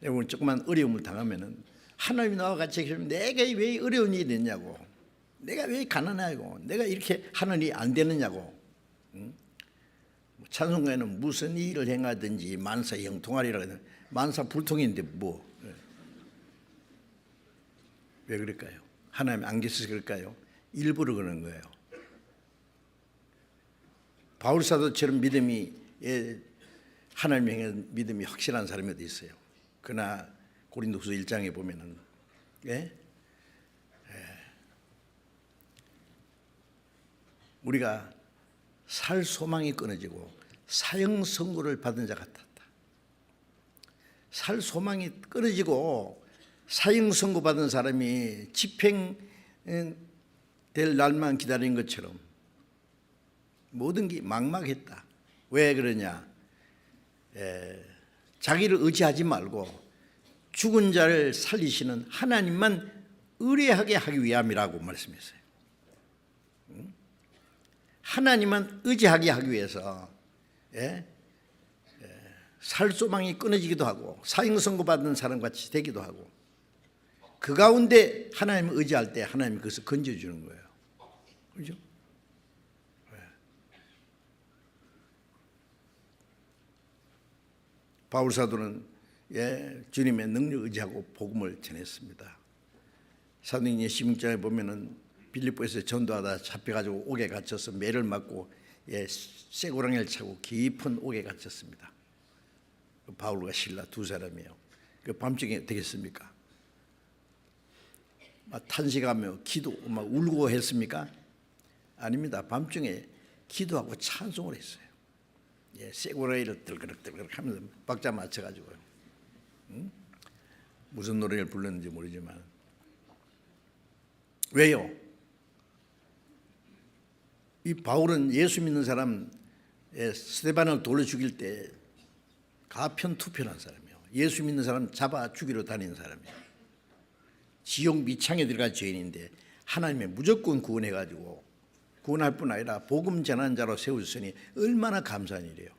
여러분 조금만 어려움을 당하면은 하나님이 나와 같이 계시면 내가 왜 어려운 일이 있냐고, 내가 왜 가난하고, 내가 이렇게 하는 일이 안 되느냐고. 찬송가에는 무슨 일을 행하든지 만사 형통하리라 그러는데 만사 불통인데 뭐. 왜 그럴까요? 하나님 안 계셔서 그럴까요? 일부러 그러는 거예요. 바울 사도처럼 믿음이, 하나님의 믿음이 확실한 사람이 어디 있어요? 그러나 고린도후서 1장에 보면은 우리가 살 소망이 끊어지고 사형 선고를 받은 자 같았다. 살 소망이 끊어지고 사형 선고 받은 사람이 집행될 날만 기다린 것처럼 모든 게 막막했다. 왜 그러냐? 자기를 의지하지 말고 죽은 자를 살리시는 하나님만 의뢰하게 하기 위함이라고 말씀했어요. 하나님만 의지하게 하기 위해서 살 소망이 끊어지기도 하고 사형 선고받은 사람같이 되기도 하고, 그 가운데 하나님을 의지할 때 하나님이 그것을 건져주는 거예요. 그렇죠? 바울 사도는 주님의 능력을 의지하고 복음을 전했습니다. 사도행전 16장에 보면은 빌립보에서 전도하다 잡혀가지고 옥에 갇혀서 매를 맞고 쇠고랑이를 차고 깊은 옥에 갇혔습니다. 바울과 실라 두 사람이에요. 그 밤중에 되겠습니까? 막 탄식하며 기도, 막 울고 했습니까? 아닙니다. 밤중에 기도하고 찬송을 했어요. 쇠고랑이를 들그럭들그럭 하면서 박자 맞춰가지고요. 무슨 노래를 불렀는지 모르지만. 왜요? 이 바울은 예수 믿는 사람 스데반을 돌려 죽일 때 가편투편한 사람이에요. 예수 믿는 사람 잡아 죽이러 다니는 사람이에요. 지옥 미창에 들어간 죄인인데 하나님의 무조건 구원해가지고 구원할 뿐 아니라 복음 전하는 자로 세우셨으니 얼마나 감사한 일이에요.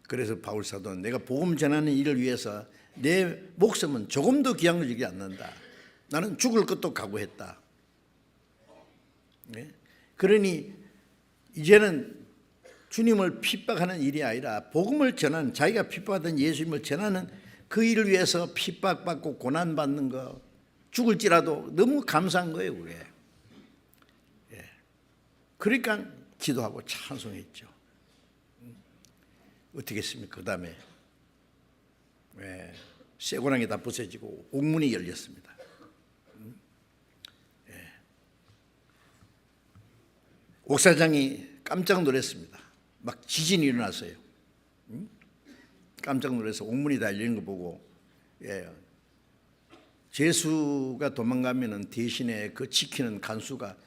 그래서 바울 사도는 내가 복음 전하는 일을 위해서 내 목숨은 조금도 귀한 여기지 않는다. 나는 죽을 것도 각오했다. 그러니 이제는 주님을 핍박하는 일이 아니라 복음을 전하는, 자기가 핍박하던 예수님을 전하는 그 일을 위해서 핍박받고 고난받는 거, 죽을지라도 너무 감사한 거예요, 그게. 그러니까 기도하고 찬송했죠. 어떻게 했습니까? 그 다음에 쇠고랑이 다 부서지고 옥문이 열렸습니다. 옥사장이 깜짝 놀랐습니다. 막 지진이 일어났어요. 깜짝 놀라서 옥문이 다 열린 거 보고 제수가 도망가면은 대신에 그 지키는 간수가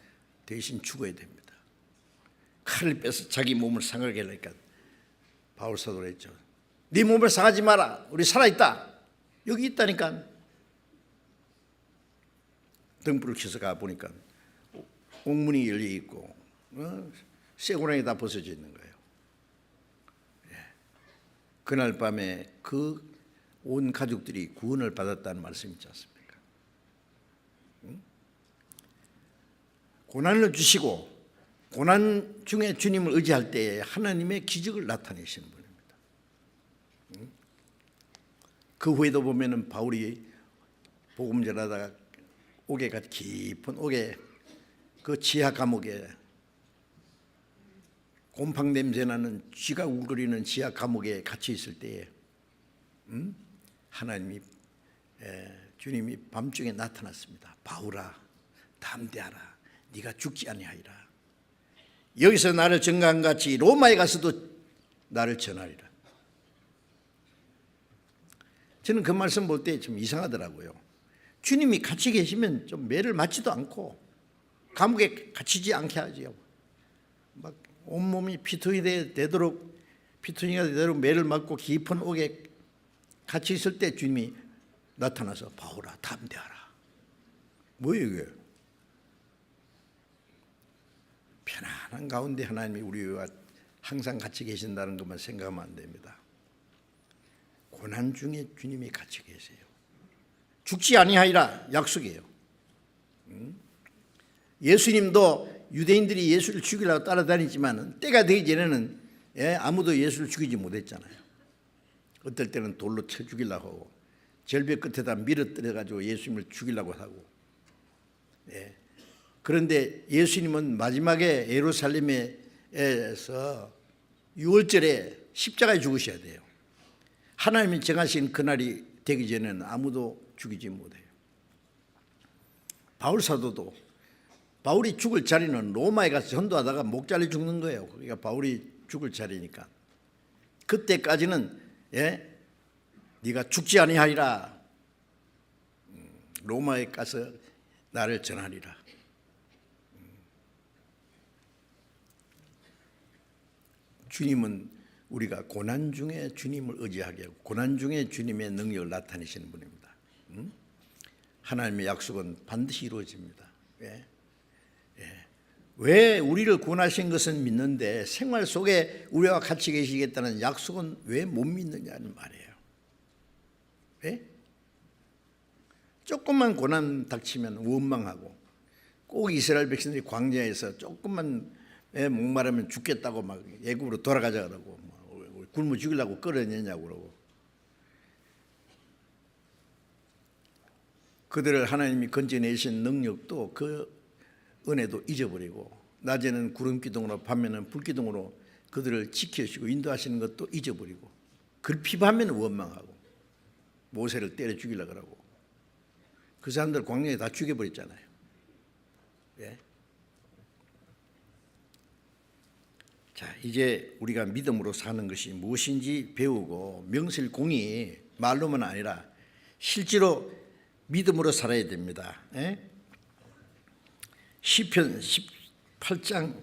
대신 죽어야 됩니다. 칼을 빼서 자기 몸을 상하게 하니까 바울 사도가 했죠. 네 몸을 상하지 마라. 우리 살아있다. 여기 있다니까. 등불을 켜서 가보니까 옥문이 열려있고 쇠고랑이 다 벗어져 있는 거예요. 그날 밤에 그 온 가족들이 구원을 받았다는 말씀이 있지 않습니까? 고난을 주시고 고난 중에 주님을 의지할 때에 하나님의 기적을 나타내시는 분입니다. 그 후에도 보면은 바울이 복음 전하다가 옥에가 깊은 옥에 그 지하 감옥에 곰팡 냄새 나는 쥐가 울거리는 지하 감옥에 갇혀 있을 때에 하나님이 주님이 밤중에 나타났습니다. 바울아 담대하라 네가 죽지 아니하리라. 여기서 나를 전가한 같이 로마에 가서도 나를 전하리라. 저는 그 말씀 볼 때 좀 이상하더라고요. 주님이 같이 계시면 좀 매를 맞지도 않고 감옥에 갇히지 않게 하지요. 막 온몸이 피투성이가 되도록 매를 맞고 깊은 옥에 갇혀 있을 때 주님이 나타나서 바울아 담대하라. 뭐예요 이게? 편안한 가운데 하나님이 우리와 항상 같이 계신다는 것만 생각하면 안 됩니다. 고난 중에 주님이 같이 계세요. 죽지 아니하리라 약속이에요. 예수님도 유대인들이 예수를 죽이려고 따라다니지만 때가 되기 전에는 아무도 예수를 죽이지 못했잖아요. 어떨 때는 돌로 쳐 죽이려고 하고 절벽 끝에다 밀어뜨려가지고 예수님을 죽이려고 하고. 그런데 예수님은 마지막에 예루살렘에서 6월절에 십자가에 죽으셔야 돼요. 하나님이 정하신 그날이 되기 전에는 아무도 죽이지 못해요. 바울 사도도 바울이 죽을 자리는 로마에 가서 전도하다가 목 잘려 죽는 거예요. 그러니까 바울이 죽을 자리니까 그때까지는 네가 죽지 아니하리라. 로마에 가서 나를 전하리라. 주님은 우리가 고난 중에 주님을 의지하게 하고 고난 중에 주님의 능력을 나타내시는 분입니다. 하나님의 약속은 반드시 이루어집니다. 왜 우리를 구원하신 것은 믿는데 생활 속에 우리와 같이 계시겠다는 약속은 왜 못 믿느냐는 말이에요. 조금만 고난 닥치면 원망하고 꼭 이스라엘 백성들이 광야에서 조금만 목마르면 죽겠다고 막 애굽으로 돌아가자 그러고 굶어 죽이려고 끌어내냐고 그러고 그들을 하나님이 건져내신 능력도 그 은혜도 잊어버리고 낮에는 구름기둥으로 밤에는 불기둥으로 그들을 지켜주시고 인도하시는 것도 잊어버리고 글피하면 원망하고 모세를 때려 죽이려고 하고 그 사람들 광야에 다 죽여버렸잖아요. 자, 이제 우리가 믿음으로 사는 것이 무엇인지 배우고 명실공히 말로만 아니라 실제로 믿음으로 살아야 됩니다. 시편 18장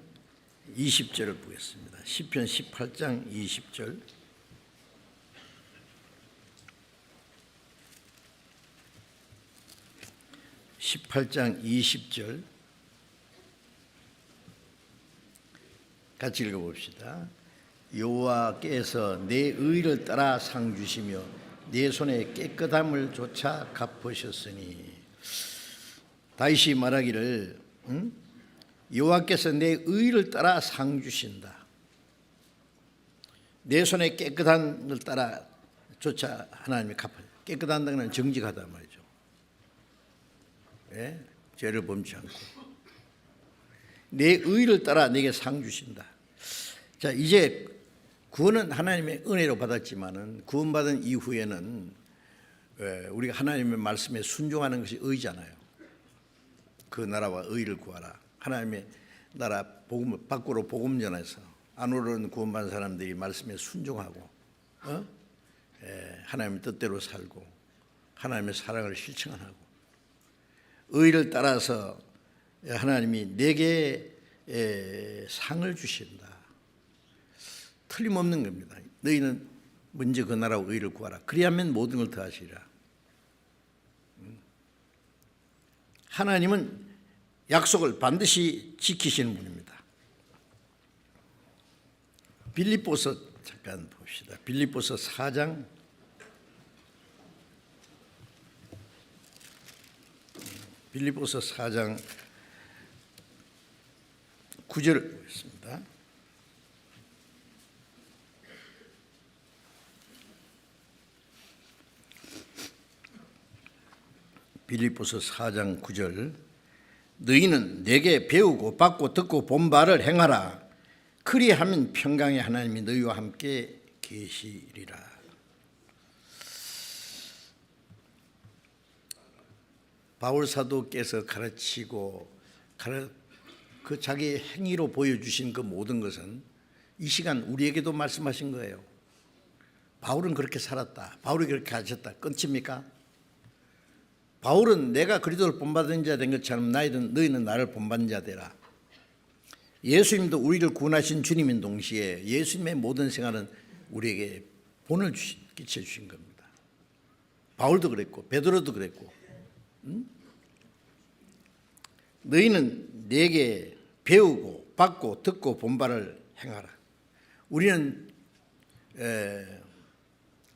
20절을 보겠습니다. 시편 18장 20절. (18장 20절) 같이 읽어봅시다. 여호와께서 내 의를 따라 상 주시며 내 손에 깨끗함을 조차 갚으셨으니. 다윗이 말하기를 여호와께서 내 의를 따라 상 주신다. 내 손에 깨끗함을 따라 조차 하나님이 갚아. 깨끗한다는 건 정직하다 말이죠. 죄를 범치 않고 내 의를 따라 내게 상 주신다. 자, 이제 구원은 하나님의 은혜로 받았지만은 구원받은 이후에는 우리가 하나님의 말씀에 순종하는 것이 의잖아요. 그 나라와 의를 구하라. 하나님의 나라 복음을 밖으로 복음 전해서 안으로는 구원받은 사람들이 말씀에 순종하고 하나님의 뜻대로 살고 하나님의 사랑을 실천하고 의를 따라서 하나님이 내게 상을 주신다. 틀림없는 겁니다. 너희는 먼저 그 나라와 의를 구하라. 그리하면 모든 걸 더하시리라. 하나님은 약속을 반드시 지키시는 분입니다. 빌립보서 잠깐 봅시다. 빌립보서 4장 4장 9절을 보겠습니다. 빌립보서 4장 9절. 너희는 내게 배우고 받고 듣고 본 바를 행하라. 그리하면 평강의 하나님이 너희와 함께 계시리라. 바울 사도께서 가르치고 그 자기 행위로 보여주신 그 모든 것은 이 시간 우리에게도 말씀하신 거예요. 바울은 그렇게 살았다. 바울이 그렇게 하셨다. 끝입니까? 바울은 내가 그리스도를 본받은 자 된 것처럼 너희는 나를 본받은 자 되라. 예수님도 우리를 구원하신 주님인 동시에 예수님의 모든 생활은 우리에게 본을 끼쳐주신 겁니다. 바울도 그랬고 베드로도 그랬고. 너희는 내게 배우고 받고 듣고 본 바를 행하라. 우리는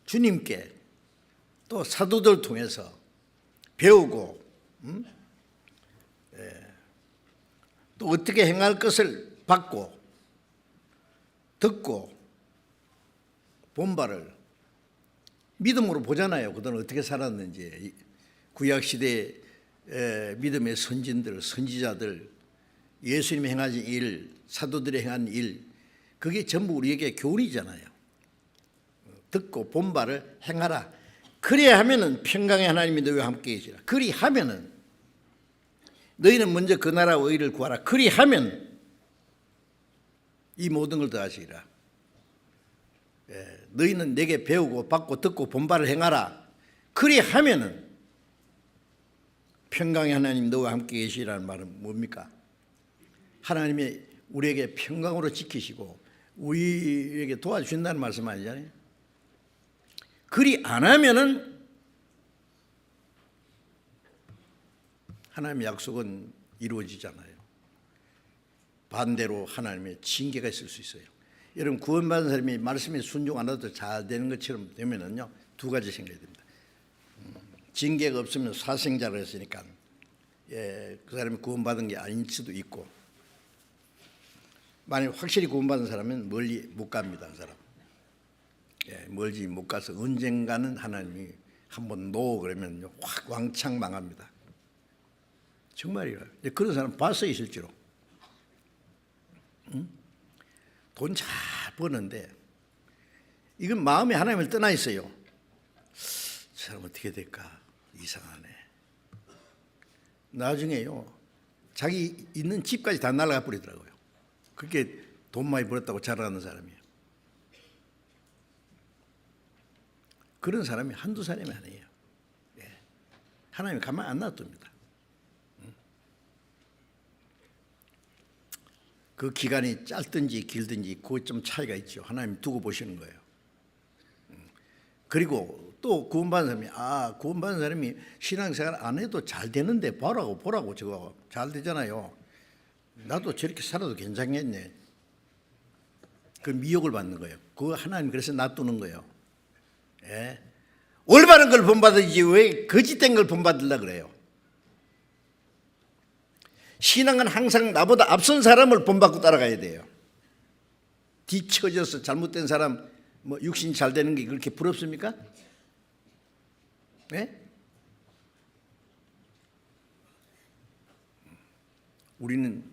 주님께 또 사도들 통해서 배우고 또 어떻게 행할 것을 받고 듣고 본 바를 믿음으로 보잖아요. 그들은 어떻게 살았는지. 구약시대 믿음의 선진들, 선지자들, 예수님이 행하신 일, 사도들이 행한 일, 그게 전부 우리에게 교훈이잖아요. 듣고 본 바를 행하라. 그래야 하면은 평강의 하나님이 너희와 함께 계시라. 그리하면은 너희는 먼저 그 나라와 의를 구하라. 그리하면 이 모든 걸 더하시리라. 너희는 내게 배우고 받고 듣고 본 바를 행하라. 그리하면은 평강의 하나님 너와 함께 계시라는 말은 뭡니까? 하나님이 우리에게 평강으로 지키시고 우리에게 도와주신다는 말씀 아니잖아요. 그리 안 하면은 하나님의 약속은 이루어지잖아요. 반대로 하나님의 징계가 있을 수 있어요. 여러분 구원받은 사람이 말씀에 순종 안 해도 잘 되는 것처럼 되면은요 두 가지 생각이 됩니다. 징계가 없으면 사생자를 했으니까 그 사람이 구원받은 게 아닐 수도 있고, 만약 확실히 구원받은 사람은 멀리 못 갑니다. 그 사람 멀리 못 가서 언젠가는 하나님이 한번 놓어 그러면 확 왕창 망합니다. 정말이에요. 그런 사람 봤어요 실제로. 돈 잘 버는데 이건 마음이 하나님을 떠나 있어요. 저 사람 어떻게 될까? 이상하네. 나중에요 자기 있는 집까지 다 날아가 버리더라고요. 그렇게 돈 많이 벌었다고 자랑하는 사람이에요. 그런 사람이 한두 사람이 아니에요. 하나님이 가만 안 놔둡니다. 그 기간이 짧든지 길든지 그 좀 차이가 있죠. 하나님 두고 보시는 거예요. 그리고 또 구원받은 사람이 구원받은 사람이 신앙생활 안 해도 잘 되는데 보라고 저거 잘 되잖아요. 나도 저렇게 살아도 괜찮겠네. 그 미혹을 받는 거예요. 그거 하나님 그래서 놔두는 거예요. 올바른 걸 본받으지 왜 거짓된 걸 본받으려고 그래요. 신앙은 항상 나보다 앞선 사람을 본받고 따라가야 돼요. 뒤처져서 잘못된 사람 육신이 잘 되는 게 그렇게 부럽습니까? 우리는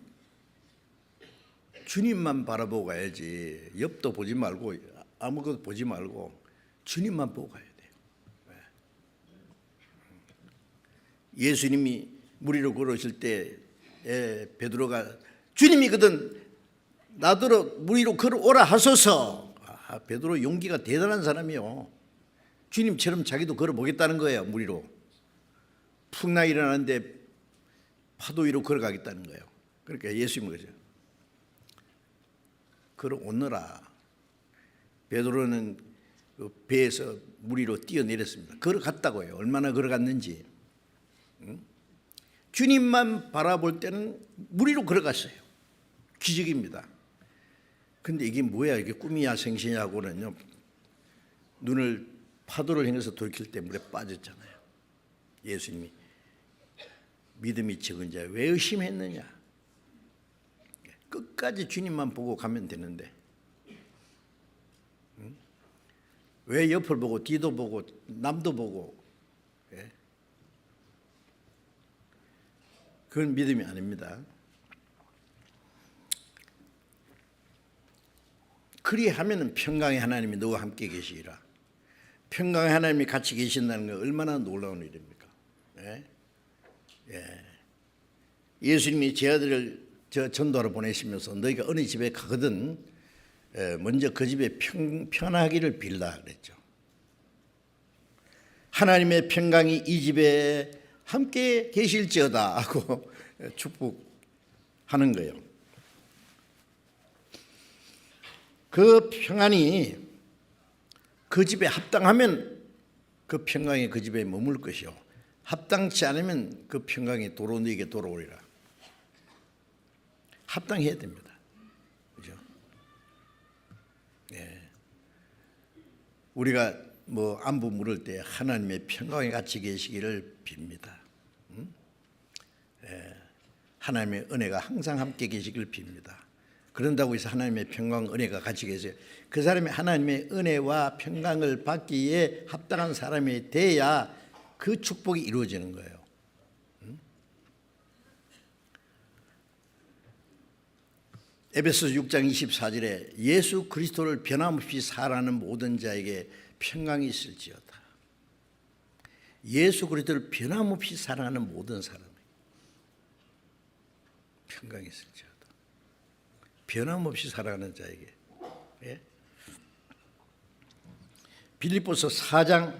주님만 바라보고 가야지 옆도 보지 말고 아무것도 보지 말고 주님만 보고 가야 돼요. 예수님이 무리로 걸어오실 때 베드로가 주님이거든 나더러 무리로 걸어오라 하소서. 베드로 용기가 대단한 사람이요. 주님처럼 자기도 걸어보겠다는 거예요. 무리로 풍랑 일어나는데 파도 위로 걸어가겠다는 거예요. 그러니까 예수님은 그러죠. 걸어오너라. 베드로는 그 배에서 무리로 뛰어내렸습니다. 걸어갔다고 해요. 얼마나 걸어갔는지. 주님만 바라볼 때는 무리로 걸어갔어요. 기적입니다. 근데 이게 뭐야? 이게 꿈이야 생신이야고는요. 눈을 파도를 향해서 돌킬 때 물에 빠졌잖아요. 예수님이 믿음이 적은 자 왜 의심했느냐? 끝까지 주님만 보고 가면 되는데 왜 옆을 보고 뒤도 보고 남도 보고? 예? 그건 믿음이 아닙니다. 그리하면 평강의 하나님이 너와 함께 계시리라. 평강의 하나님이 같이 계신다는 건 얼마나 놀라운 일입니까? 예? 예. 예수님이 제 아들을 전도하러 보내시면서 너희가 어느 집에 가거든 먼저 그 집에 편하기를 빌라 그랬죠. 하나님의 평강이 이 집에 함께 계실지어다 하고 축복하는 거예요. 그 평안이 그 집에 합당하면 그 평강이 그 집에 머물 것이요, 합당치 않으면 그 평강이 도로 너에게 돌아오리라. 합당해야 됩니다. 그죠? 예. 우리가 뭐 안부 물을 때 하나님의 평강이 같이 계시기를 빕니다. 예. 하나님의 은혜가 항상 함께 계시기를 빕니다. 그런다고 해서 하나님의 평강 은혜가 같이 계세요. 그 사람이 하나님의 은혜와 평강을 받기에 합당한 사람이 돼야 그 축복이 이루어지는 거예요. 에베소서 6장 24절에 예수 그리스도를 변함없이 살아가는 모든 자에게 평강이 있을지어다. 예수 그리스도를 변함없이 살아가는 모든 사람에게 평강이 있을지어다. 변함없이 살아가는 자에게. 예? 빌립보서 4장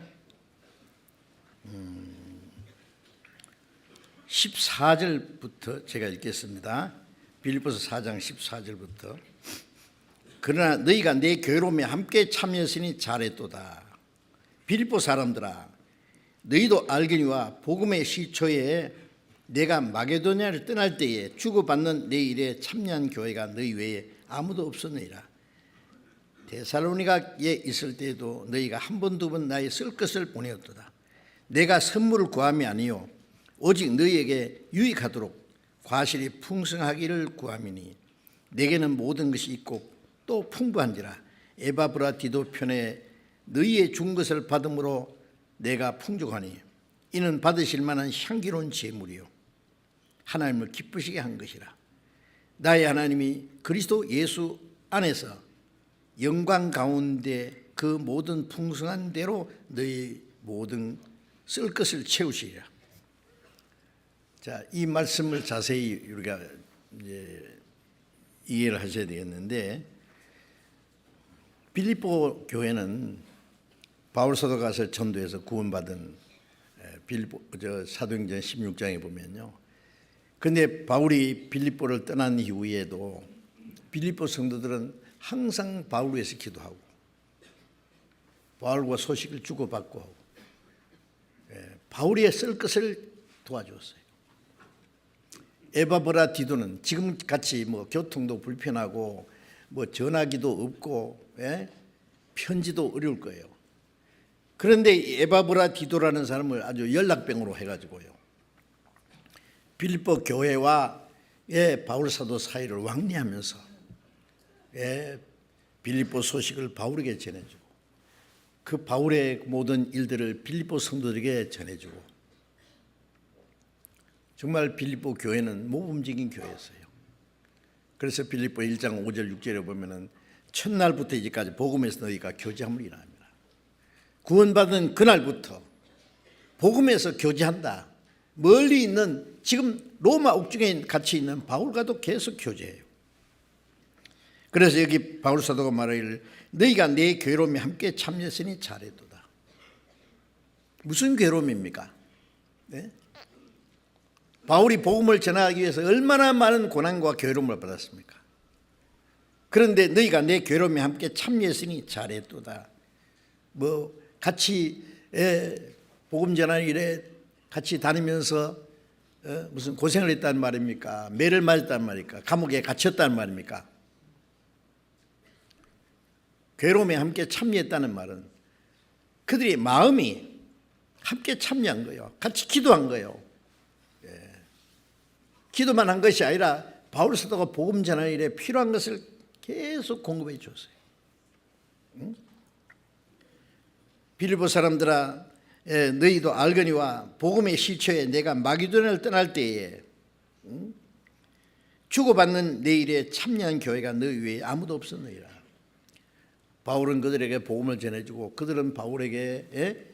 14절부터 제가 읽겠습니다. 빌립보서 4장 14절부터 그러나 너희가 내 괴로움에 함께 참여했으니 잘했도다. 빌립보 사람들아, 너희도 알거니와 복음의 시초에 내가 마게도냐를 떠날 때에 주고받는 내 일에 참여한 교회가 너희 외에 아무도 없었느니라. 데살로니가에 있을 때에도 너희가 한 번 두 번 나의 쓸 것을 보내었도다. 내가 선물을 구함이 아니요 오직 너희에게 유익하도록 과실이 풍성하기를 구함이니 내게는 모든 것이 있고 또 풍부한지라. 에바브라디도 편에 너희의 준 것을 받음으로 내가 풍족하니 이는 받으실 만한 향기로운 제물이요 하나님을 기쁘시게 한 것이라. 나의 하나님이 그리스도 예수 안에서 영광 가운데 그 모든 풍성한 대로 너희 모든 쓸 것을 채우시리라. 자, 이 말씀을 자세히 우리가 이제 이해를 하셔야 되겠는데, 빌립보 교회는 바울 사도가 가서 전도해서 구원받은 빌립보 사도행전 16장에 보면요. 근데 바울이 빌립보를 떠난 이후에도 빌립보 성도들은 항상 바울을 위해서 기도하고 바울과 소식을 주고받고 하고 바울이 쓸 것을 도와주었어요. 에바브라디도는 지금같이 뭐 교통도 불편하고 뭐 전화기도 없고 편지도 어려울 거예요. 그런데 에바브라디도라는 사람을 아주 연락병으로 해가지고요, 빌립보 교회와 바울 사도 사이를 왕래하면서 빌립보 소식을 바울에게 전해주고 그 바울의 모든 일들을 빌립보 성도들에게 전해주고, 정말 빌립보 교회는 모범적인 교회였어요. 그래서 빌립보 1장 5절 6절에 보면은 첫날부터 이제까지 복음에서 너희가 교제함을 일합니다. 구원받은 그날부터 복음에서 교제한다. 멀리 있는 지금 로마 옥중에 같이 있는 바울과도 계속 교제해요. 그래서 여기 바울 사도가 말하기를 너희가 내 괴로움에 함께 참여했으니 잘했도다. 무슨 괴로움입니까? 네? 바울이 복음을 전하기 위해서 얼마나 많은 고난과 괴로움을 받았습니까? 그런데 너희가 내 괴로움에 함께 참여했으니 잘했도다. 뭐 같이 복음 전하는 일에 같이 다니면서 무슨 고생을 했다는 말입니까? 매를 맞았다는 말입니까? 감옥에 갇혔다는 말입니까? 괴로움에 함께 참여했다는 말은 그들의 마음이 함께 참여한 거예요. 같이 기도한 거예요. 기도만 한 것이 아니라 바울 사도가 복음 전하는 일에 필요한 것을 계속 공급해 줬어요. 빌립보 사람들아, 너희도 알거니와 복음의 시초에 내가 마게도냐를 떠날 때에 주고받는 내 일에 참여한 교회가 너희 외에 아무도 없었느니라. 바울은 그들에게 복음을 전해주고 그들은 바울에게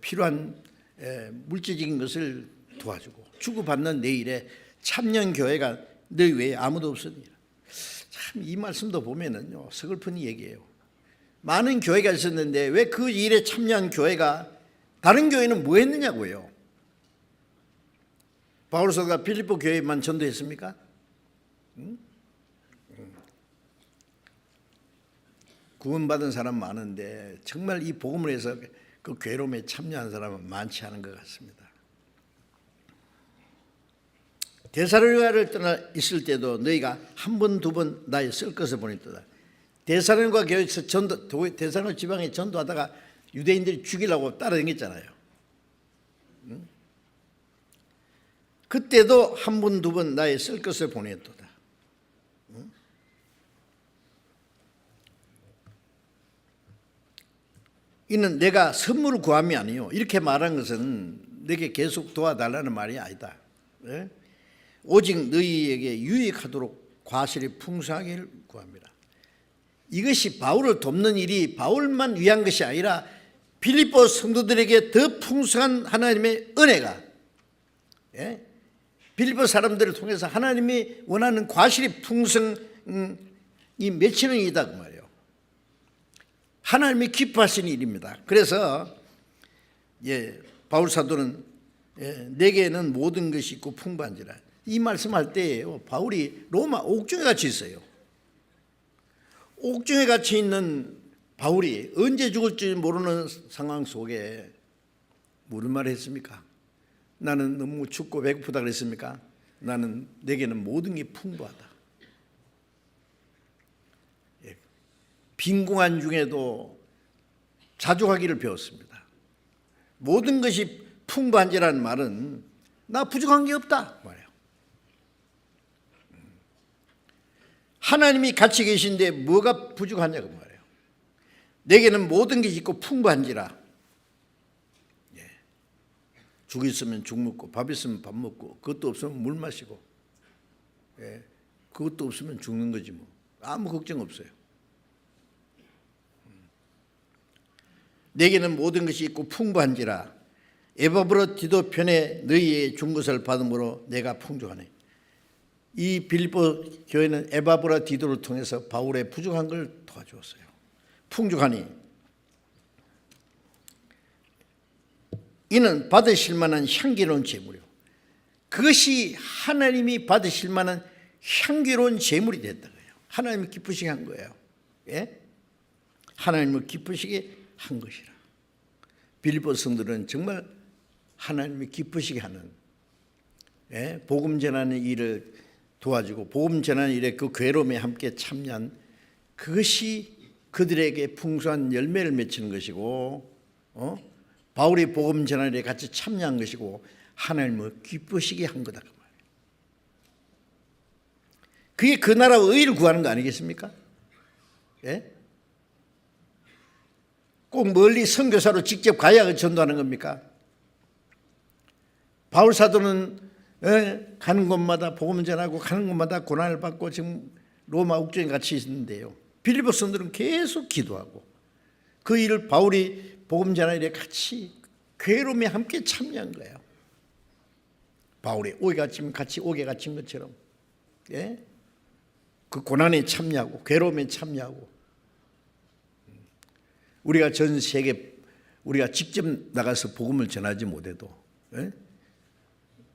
필요한 물질적인 것을 도와주고 주고받는 내 일에 참여한 교회가 너희 외에 아무도 없었느니라. 참 이 말씀도 보면은요, 서글픈 얘기예요. 많은 교회가 있었는데 왜 그 일에 참여한 교회가, 다른 교회는 뭐 했느냐고요. 바울 사도가 빌립보 교회만 전도했습니까? 구원받은 사람 많은데 정말 이 복음을 해서 그 괴로움에 참여한 사람은 많지 않은 것 같습니다. 데살로니가를 떠나 있을 때도 너희가 한 번 두 번 나의 쓸 것을 보냈도다. 데살로니가 교회에서 데살로니가 지방에 전도하다가 유대인들이 죽이려고 따라다녔잖아요. 그때도 한 번 두 번 나의 쓸 것을 보냈도다. 이는 내가 선물을 구함이 아니요, 이렇게 말한 것은 내게 계속 도와달라는 말이 아니다. 오직 너희에게 유익하도록 과실이 풍성하기를 구합니다. 이것이 바울을 돕는 일이 바울만 위한 것이 아니라 빌립보 성도들에게 더 풍성한 하나님의 은혜가, 빌립보 사람들을 통해서 하나님이 원하는 과실이 풍성이 맺히는 일이다 그 말이에요. 하나님이 기뻐하시는 일입니다. 그래서 바울 사도는 내게는 모든 것이 있고 풍부한지라, 이 말씀할 때에요, 바울이 로마 옥중에 갇혀 있어요. 옥중에 갇혀 있는 바울이 언제 죽을지 모르는 상황 속에 무슨 말을 했습니까? 나는 너무 춥고 배고프다 그랬습니까? 내게는 모든 게 풍부하다. 빈궁한 중에도 자족하기를 배웠습니다. 모든 것이 풍부한지라는 말은 나 부족한 게 없다 말이에요. 하나님이 같이 계신데 뭐가 부족하냐고 말이에요. 내게는 모든 것이 있고 풍부한지라. 죽 있으면 죽 먹고 밥 있으면 밥 먹고 그것도 없으면 물 마시고 그것도 없으면 죽는 거지 뭐. 아무 걱정 없어요. 내게는 모든 것이 있고 풍부한지라. 에바브로디도 편에 너희의 준 것을 받음으로 내가 풍족하네. 이 빌립보 교회는 에바브로디도를 통해서 바울의 부족한 걸 도와주었어요. 풍족하니 이는 받으실 만한 향기로운 제물이요, 그것이 하나님이 받으실 만한 향기로운 제물이 됐다 거예요. 하나님이 기쁘시게 한 거예요. 하나님을 기쁘시게 한 것이라. 빌립보 성도들은 정말 하나님이 기쁘시게 하는, 복음 전하는 일을 도와주고 복음 전하는 일에 그 괴로움에 함께 참여한, 그것이 그들에게 풍성한 열매를 맺히는 것이고, 바울이 복음 전하는 일에 같이 참여한 것이고 하나님을 기쁘시게 한 거다 그 말이에요. 그게 그 나라 의를 구하는 거 아니겠습니까? 꼭 멀리 선교사로 직접 가야 전도하는 겁니까? 바울 사도는 가는 곳마다 복음 전하고 가는 곳마다 고난을 받고 지금 로마 옥중에 같이 있는데요, 빌립보 성도들은 계속 기도하고 그 일을 바울이 복음 전하는 일에 같이 괴로움에 함께 참여한 거예요. 바울이 옥에 갇히면 같이 옥에 갇힌 것처럼 그 고난에 참여하고 괴로움에 참여하고, 우리가 전 세계 우리가 직접 나가서 복음을 전하지 못해도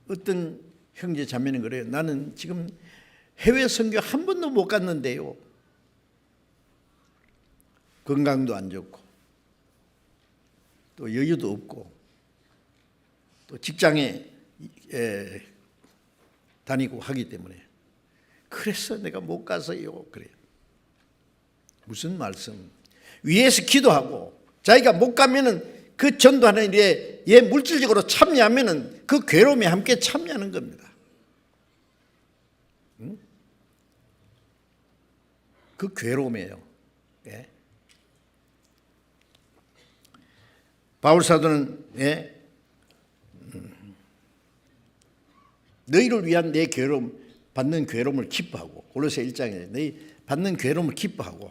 어떤 형제 자매는 그래요. 나는 지금 해외 선교 한 번도 못 갔는데요, 건강도 안 좋고 또 여유도 없고 또 직장에 다니고 하기 때문에 그래서 내가 못 가서요 그래요. 무슨 말씀? 위에서 기도하고 자기가 못 가면은 그 전도하는 일에 물질적으로 참여하면은 그 괴로움에 함께 참여하는 겁니다. 응? 그 괴로움이에요. 예. 바울 사도는 너희를 위한 내 괴로움, 받는 괴로움을 기뻐하고, 골로새 1장에 너희 받는 괴로움을 기뻐하고,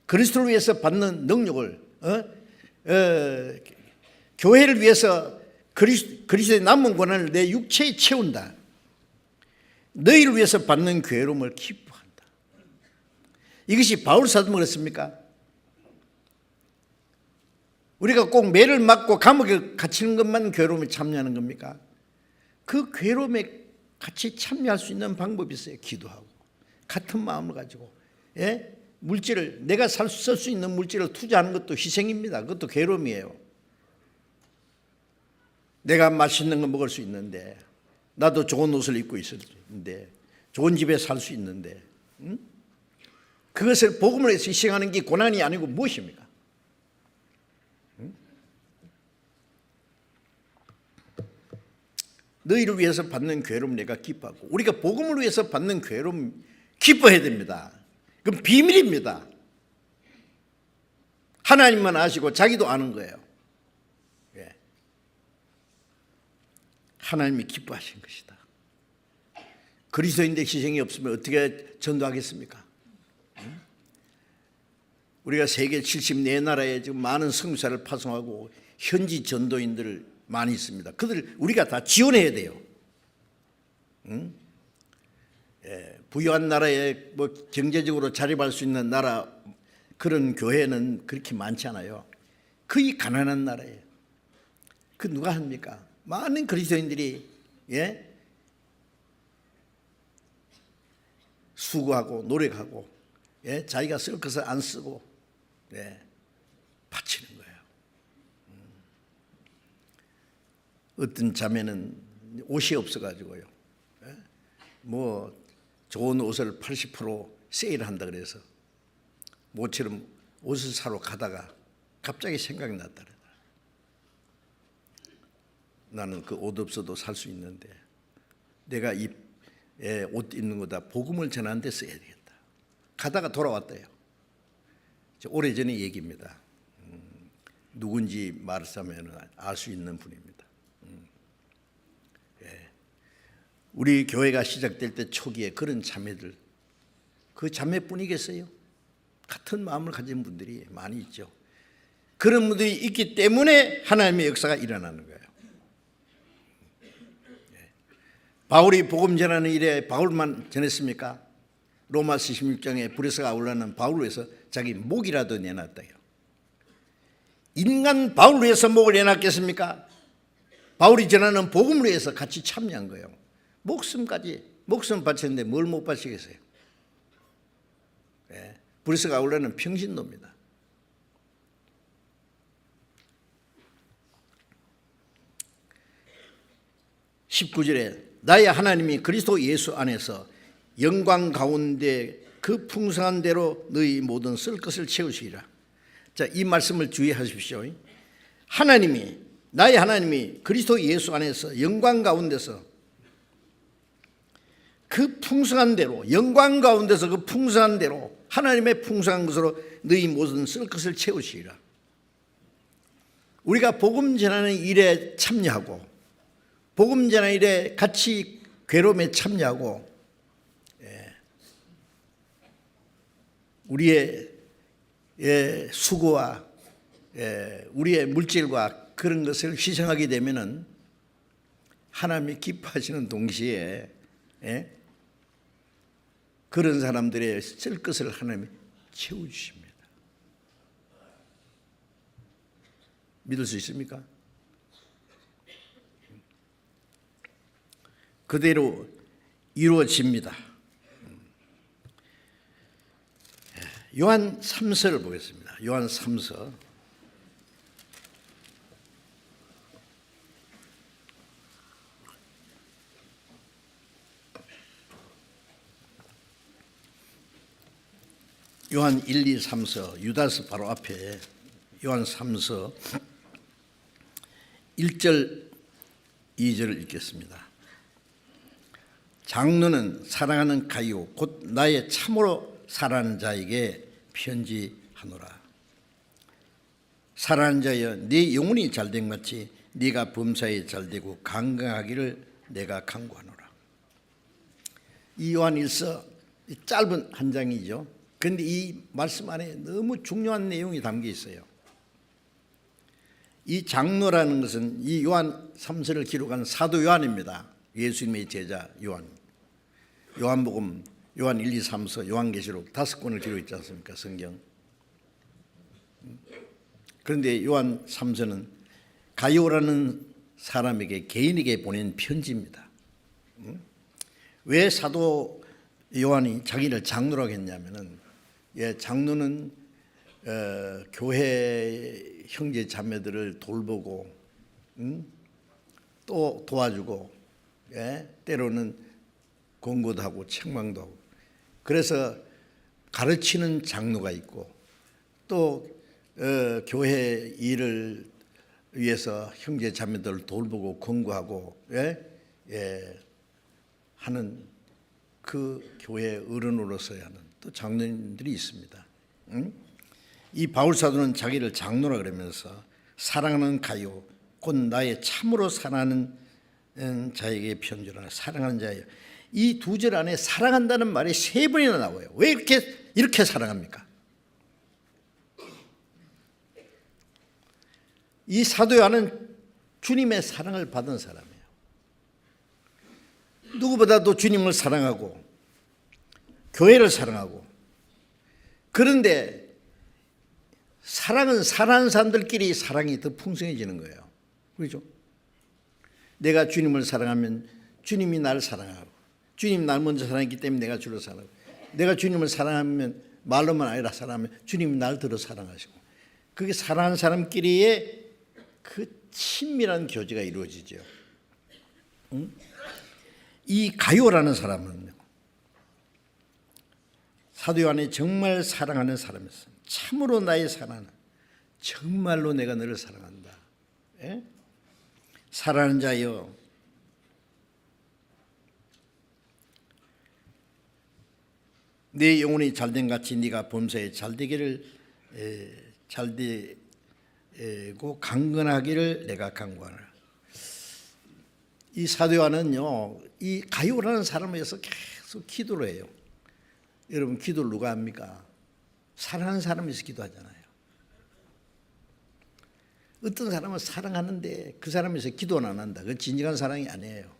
그리스도를 위해서 받는 능력을 교회를 위해서 그리스도의 남은 권한을 내 육체에 채운다. 너희를 위해서 받는 괴로움을 기뻐한다. 이것이 바울 사도만 그렇습니까? 우리가 꼭 매를 맞고 감옥에 갇히는 것만 괴로움에 참여하는 겁니까? 그 괴로움에 같이 참여할 수 있는 방법이 있어요. 기도하고 같은 마음을 가지고 물질을, 내가 쓸 수 있는 물질을 투자하는 것도 희생입니다. 그것도 괴로움이에요. 내가 맛있는 거 먹을 수 있는데, 나도 좋은 옷을 입고 있는데, 좋은 집에 살 수 있는데, 그것을 복음을 위해서 희생하는 게 고난이 아니고 무엇입니까? 너희를 위해서 받는 괴로움 내가 기뻐하고, 우리가 복음을 위해서 받는 괴로움 기뻐해야 됩니다. 그건 비밀입니다. 하나님만 아시고 자기도 아는 거예요. 예. 하나님이 기뻐하신 것이다. 그리스도인데 희생이 없으면 어떻게 전도하겠습니까? 우리가 세계 74나라에 지금 많은 성사를 파송하고 현지 전도인들을 많이 있습니다. 그들 우리가 다 지원해야 돼요. 부유한 나라에 뭐 경제적으로 자립할 수 있는 나라, 그런 교회는 그렇게 많지 않아요. 거의 가난한 나라예요. 그 누가 합니까? 많은 그리스도인들이 수고하고 노력하고 자기가 쓸 것을 안 쓰고 바치는 거예요. 어떤 자매는 옷이 없어가지고요. 뭐 좋은 옷을 80% 세일한다 그래서 모처럼 옷을 사러 가다가 갑자기 생각이 났다. 나는 그 옷 없어도 살 수 있는데 내가 이 옷 입는 거다 복음을 전하는 데 써야 되겠다. 가다가 돌아왔대요. 오래전의 얘기입니다. 누군지 말하자면 알 수 있는 분입니다. 우리 교회가 시작될 때 초기에 그런 자매들, 그 자매뿐이겠어요? 같은 마음을 가진 분들이 많이 있죠. 그런 분들이 있기 때문에 하나님의 역사가 일어나는 거예요. 바울이 복음 전하는 일에 바울만 전했습니까? 로마서 16장에 브레스가 아울라는 바울을 위해서 자기 목이라도 내놨다요. 인간 바울을 위해서 목을 내놨겠습니까? 바울이 전하는 복음을 위해서 같이 참여한 거예요. 목숨까지, 목숨 바쳤는데 뭘 못 바치겠어요? 브레스가 아울라는 평신도입니다. (19절에) 나의 하나님이 그리스도 예수 안에서 영광 가운데 그 풍성한 대로 너희 모든 쓸 것을 채우시리라. 자, 이 말씀을 주의하십시오. 하나님이, 나의 하나님이 그리스도 예수 안에서 영광 가운데서 그 풍성한 대로, 영광 가운데서 그 풍성한 대로, 하나님의 풍성한 것으로 너희 모든 쓸 것을 채우시리라. 우리가 복음 전하는 일에 참여하고 복음 전하는 일에 같이 괴로움에 참여하고 우리의 수고와 우리의 물질과 그런 것을 희생하게 되면은 하나님이 기뻐하시는 동시에 그런 사람들의 쓸 것을 하나님이 채워주십니다. 믿을 수 있습니까? 그대로 이루어집니다. 요한 3서를 보겠습니다. 요한 3서. 요한 1, 2, 3서, 유다서 바로 앞에 요한 3서 1절, 2절을 읽겠습니다. 장로는 사랑하는 가이오 곧 나의 참으로 사랑하는 자에게 편지하노라. 사랑하는 자여, 네 영혼이 잘된 같이 네가 범사에 잘되고 강건하기를 내가 간구하노라. 이 요한일서 짧은 한 장이죠. 그런데 이 말씀 안에 너무 중요한 내용이 담겨 있어요. 이 장로라는 것은 이 요한 3서를 기록한 사도 요한입니다. 예수님의 제자 요한. 요한복음, 요한 1, 2, 3서, 요한계시록 5권을 기록했지 않습니까? 성경. 그런데 요한 3서는 가이오라는 사람에게, 개인에게 보낸 편지입니다. 왜 사도 요한이 자기를 장로라고 했냐면은, 장로는 교회 형제 자매들을 돌보고 또 도와주고, 때로는 공고도 하고 책망도 하고, 그래서 가르치는 장로가 있고, 또 교회 일을 위해서 형제 자매들을 돌보고 권고하고 하는 그 교회 어른으로서야 하는 또 장로님들이 있습니다. 이 바울 사도는 자기를 장로라 그러면서 사랑하는 가요 곧 나의 참으로 사랑하는 자에게 편지하노라. 사랑하는 자예요. 이 두 절 안에 사랑한다는 말이 3번이나 나와요. 왜 이렇게 사랑합니까? 이 사도 요한은 주님의 사랑을 받은 사람이에요. 누구보다도 주님을 사랑하고 교회를 사랑하고, 그런데 사랑은 사랑하는 사람들끼리 사랑이 더 풍성해지는 거예요. 그렇죠? 내가 주님을 사랑하면 주님이 나를 사랑하고, 주님이 나를 먼저 사랑했기 때문에 내가 주를 사랑하고, 내가 주님을 사랑하면 말로만 아니라 사랑하면 주님이 나를 들어 사랑하시고, 그게 사랑하는 사람끼리의 그 친밀한 교제가 이루어지죠. 이 가요라는 사람은 사도 요한이 정말 사랑하는 사람이었어요. 참으로 나의 사랑하는, 정말로 내가 너를 사랑한다. 사랑하는 자여, 내 영혼이 잘된 같이 네가 범사에 잘되기를 잘되고 강건하기를 내가 간구하노라. 이 사도 요한은요, 이 가요라는 사람을 위해서 계속 기도를 해요. 여러분, 기도를 누가 합니까? 사랑하는 사람이 있어서 기도하잖아요. 어떤 사람은 사랑하는데 그 사람이 있어서 기도는 안 한다. 그건 진정한 사랑이 아니에요.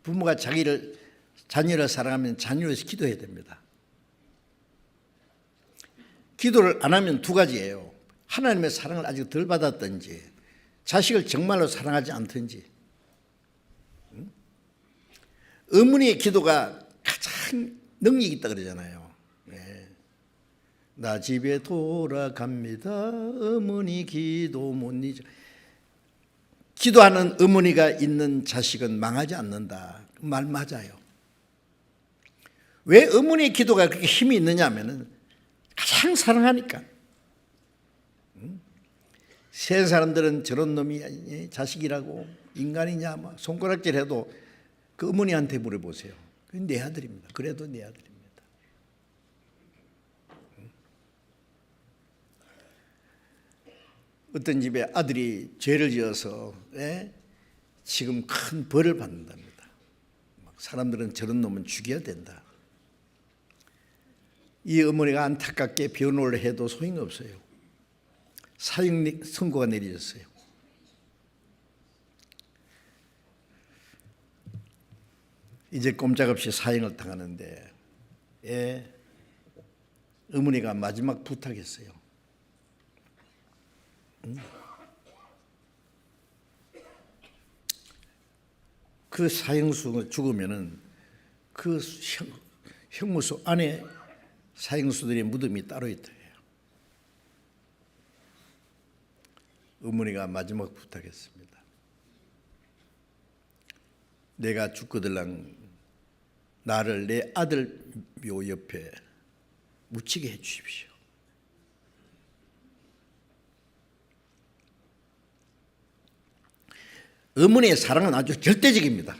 부모가 자녀를 사랑하면 자녀를 위해서 기도해야 됩니다. 기도를 안 하면 두 가지예요. 하나님의 사랑을 아직 덜 받았든지, 자식을 정말로 사랑하지 않든지. 어머니의 기도가 가장 능력이 있다 그러잖아요. 나 집에 돌아갑니다. 어머니 기도 못 잊어. 기도하는 어머니가 있는 자식은 망하지 않는다. 그 말 맞아요. 왜 어머니의 기도가 그렇게 힘이 있느냐 하면은 가장 사랑하니까. 세상 사람들은 저런 놈이 자식이라고 인간이냐 막 손가락질 해도 그 어머니한테 물어보세요. 그건 내 아들입니다. 그래도 내 아들입니다. 어떤 집에 아들이 죄를 지어서 지금 큰 벌을 받는답니다. 사람들은 저런 놈은 죽여야 된다. 이 어머니가 안타깝게 변호를 해도 소용이 없어요. 사형 선고가 내려졌어요. 이제 꼼짝없이 사형을 당하는데 어머니가 마지막 부탁했어요. 그 사형수가 죽으면은 그 형무소 안에 사형수들의 무덤이 따로 있다. 어머니가 마지막 부탁했습니다. 내가 죽거들랑 나를 내 아들 묘 옆에 묻히게 해 주십시오. 어머니의 사랑은 아주 절대적입니다.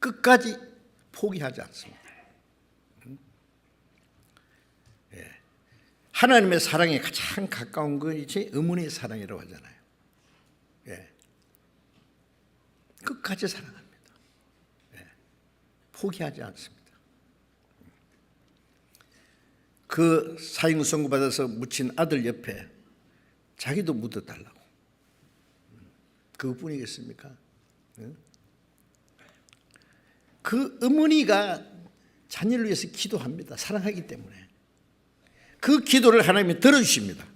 끝까지 포기하지 않습니다. 하나님의 사랑에 가장 가까운 것이 어머니의 사랑이라고 하잖아요. 끝까지 사랑합니다. 포기하지 않습니다. 그 사형 선고받아서 묻힌 아들 옆에 자기도 묻어달라고. 그것뿐이겠습니까? 그 어머니가 자녀를 위해서 기도합니다. 사랑하기 때문에. 그 기도를 하나님이 들어주십니다.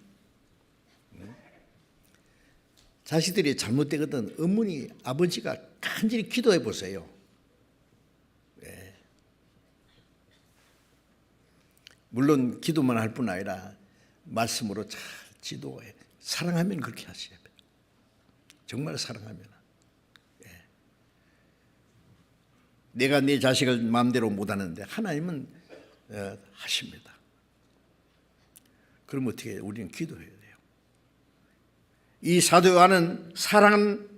자식들이 잘못되거든 어머니, 아버지가 간절히 기도해 보세요. 물론 기도만 할 뿐 아니라 말씀으로 잘 지도해. 사랑하면 그렇게 하셔야 돼요. 정말 사랑하면. 내가 내 자식을 마음대로 못하는데 하나님은 하십니다. 그럼 어떻게 해요? 우리는 기도해야 돼요. 이 사도 요한은 사랑은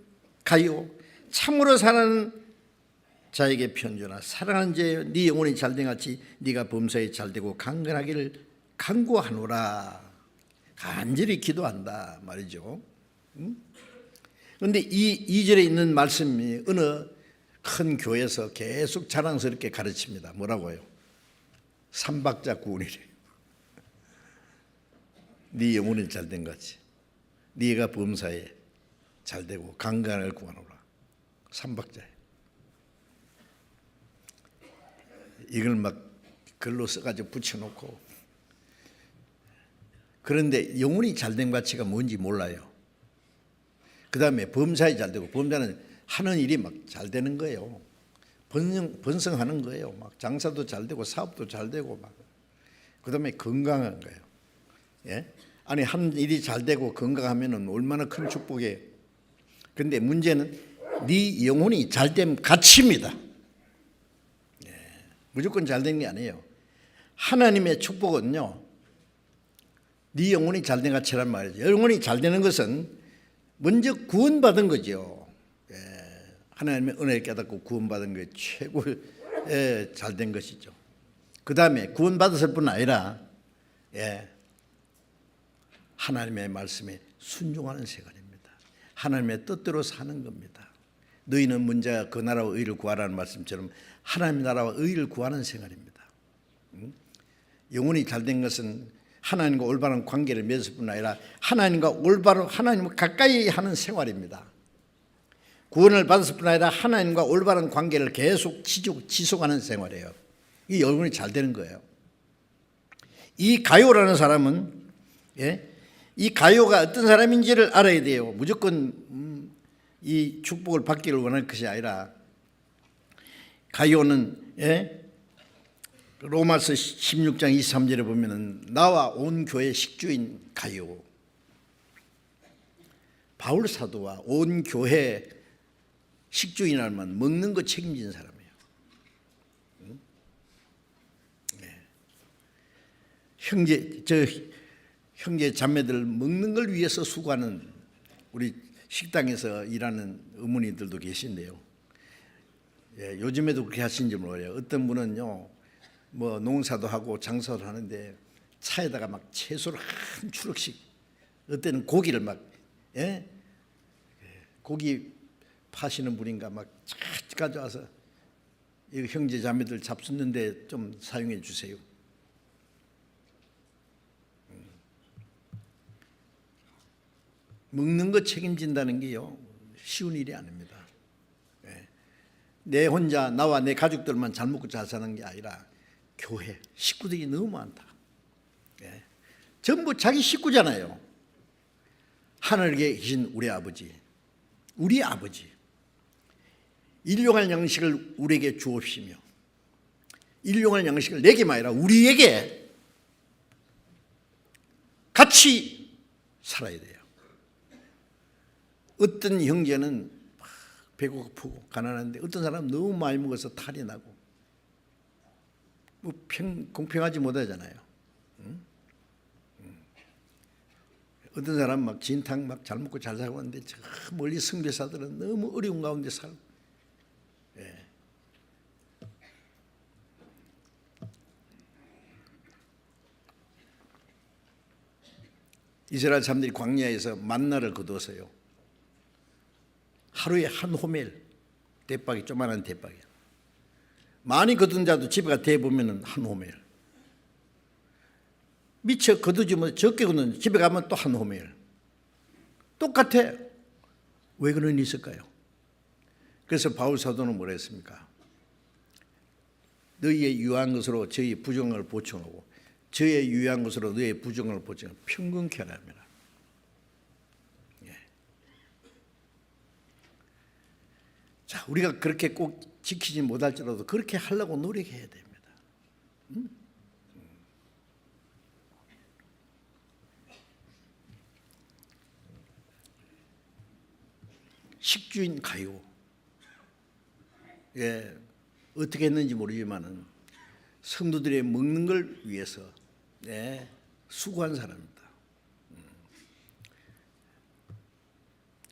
가요. 참으로 사랑하는 자에게 편주나 사랑하는 자 네 영혼이 잘된 같이 네가 범사에 잘되고 강건하기를 간구하노라. 간절히 기도한다 말이죠. 그런데 이 2절에 있는 말씀이 어느 큰 교회에서 계속 자랑스럽게 가르칩니다. 뭐라고요? 삼박자 구원이래요. 네 영혼이 잘된 같이 네가 범사에 잘되고 강건을 구하노라. 삼박자예요. 이걸 막 글로 써가지고 붙여놓고, 그런데 영혼이 잘된 가치가 뭔지 몰라요. 그 다음에 범사에 잘되고, 범사는 하는 일이 막 잘되는 거예요. 번성하는 거예요. 막 장사도 잘되고 사업도 잘되고 막. 그 다음에 건강한 거예요. 아니 하는 일이 잘되고 건강하면은 얼마나 큰 축복이에요. 그런데 문제는 네 영혼이 잘됨 가치입니다. 무조건 잘된 게 아니에요. 하나님의 축복은요, 네 영혼이 잘된 가치란 말이죠. 영혼이 잘되는 것은 먼저 구원받은 거죠. 하나님의 은혜를 깨닫고 구원받은 게 최고 잘된 것이죠. 그 다음에 구원받았을 뿐 아니라 하나님의 말씀에 순종하는 생활입니다. 하나님의 뜻대로 사는 겁니다. 너희는 먼저 그 나라와 의를 구하라는 말씀처럼 하나님의 나라와 의를 구하는 생활입니다. 영혼이 잘된 것은 하나님과 올바른 관계를 맺을 뿐 아니라 하나님과 올바른, 하나님과 가까이 하는 생활입니다. 구원을 받았을 뿐 아니라 하나님과 올바른 관계를 계속 지속하는 생활이에요. 이 영혼이 잘 되는 거예요. 이 가요라는 사람은 이 가요가 어떤 사람인지를 알아야 돼요. 무조건 이 축복을 받기를 원할 것이 아니라, 가요는 로마서 16장 23절에 보면은 나와 온 교회 식주인 가요, 바울 사도와 온 교회 식주인이라면 먹는 거 책임진 사람이에요. 형제 자매들 먹는 걸 위해서 수고하는, 우리 식당에서 일하는 어머니들도 계신데요. 요즘에도 그렇게 하시는지 몰라요. 어떤 분은요, 뭐 농사도 하고 장사도 하는데 차에다가 막 채소를 한 추럭씩, 어때는 고기를 막 고기 파시는 분인가 막 가져와서 이 형제 자매들 잡수는데 좀 사용해 주세요. 먹는 거 책임진다는 게요, 쉬운 일이 아닙니다. 내 혼자, 나와 내 가족들만 잘 먹고 잘 사는 게 아니라 교회 식구들이 너무 많다. 전부 자기 식구잖아요. 하늘에 계신 우리 아버지, 우리 아버지, 일용할 양식을 우리에게 주옵시며, 일용할 양식을 내게만 아니라 우리에게 같이 살아야 돼요. 어떤 형제는 배고프고 가난한데 어떤 사람은 너무 많이 먹어서 탈이 나고, 뭐 공평하지 못하잖아요. 어떤 사람 막 진탕 막 잘 먹고 잘 살고 하는데 저 멀리 선교사들은 너무 어려운 가운데 살고. 이스라엘 사람들이 광야에서 만나를 거두어서요, 하루에 한 호멜, 대박이 조그마한 대박이야. 많이 거둔 자도 집에 가 대보면 한 호멜. 미처 거두지 뭐 적게 거두는 집에 가면 또 한 호멜. 똑같아. 왜 그런 일이 있을까요? 그래서 바울 사도는 뭐라 했습니까? 너희의 유한 것으로 저희의 부정을 보충하고 저희의 유한 것으로 너희의 부정을 보충하고 평균케 하랍니다. 예. 자, 우리가 그렇게 꼭 지키지 못할지라도 그렇게 하려고 노력해야 됩니다. 식주인 가요. 예, 어떻게 했는지 모르지만은 성도들의 먹는 걸 위해서 수고한 사람입니다.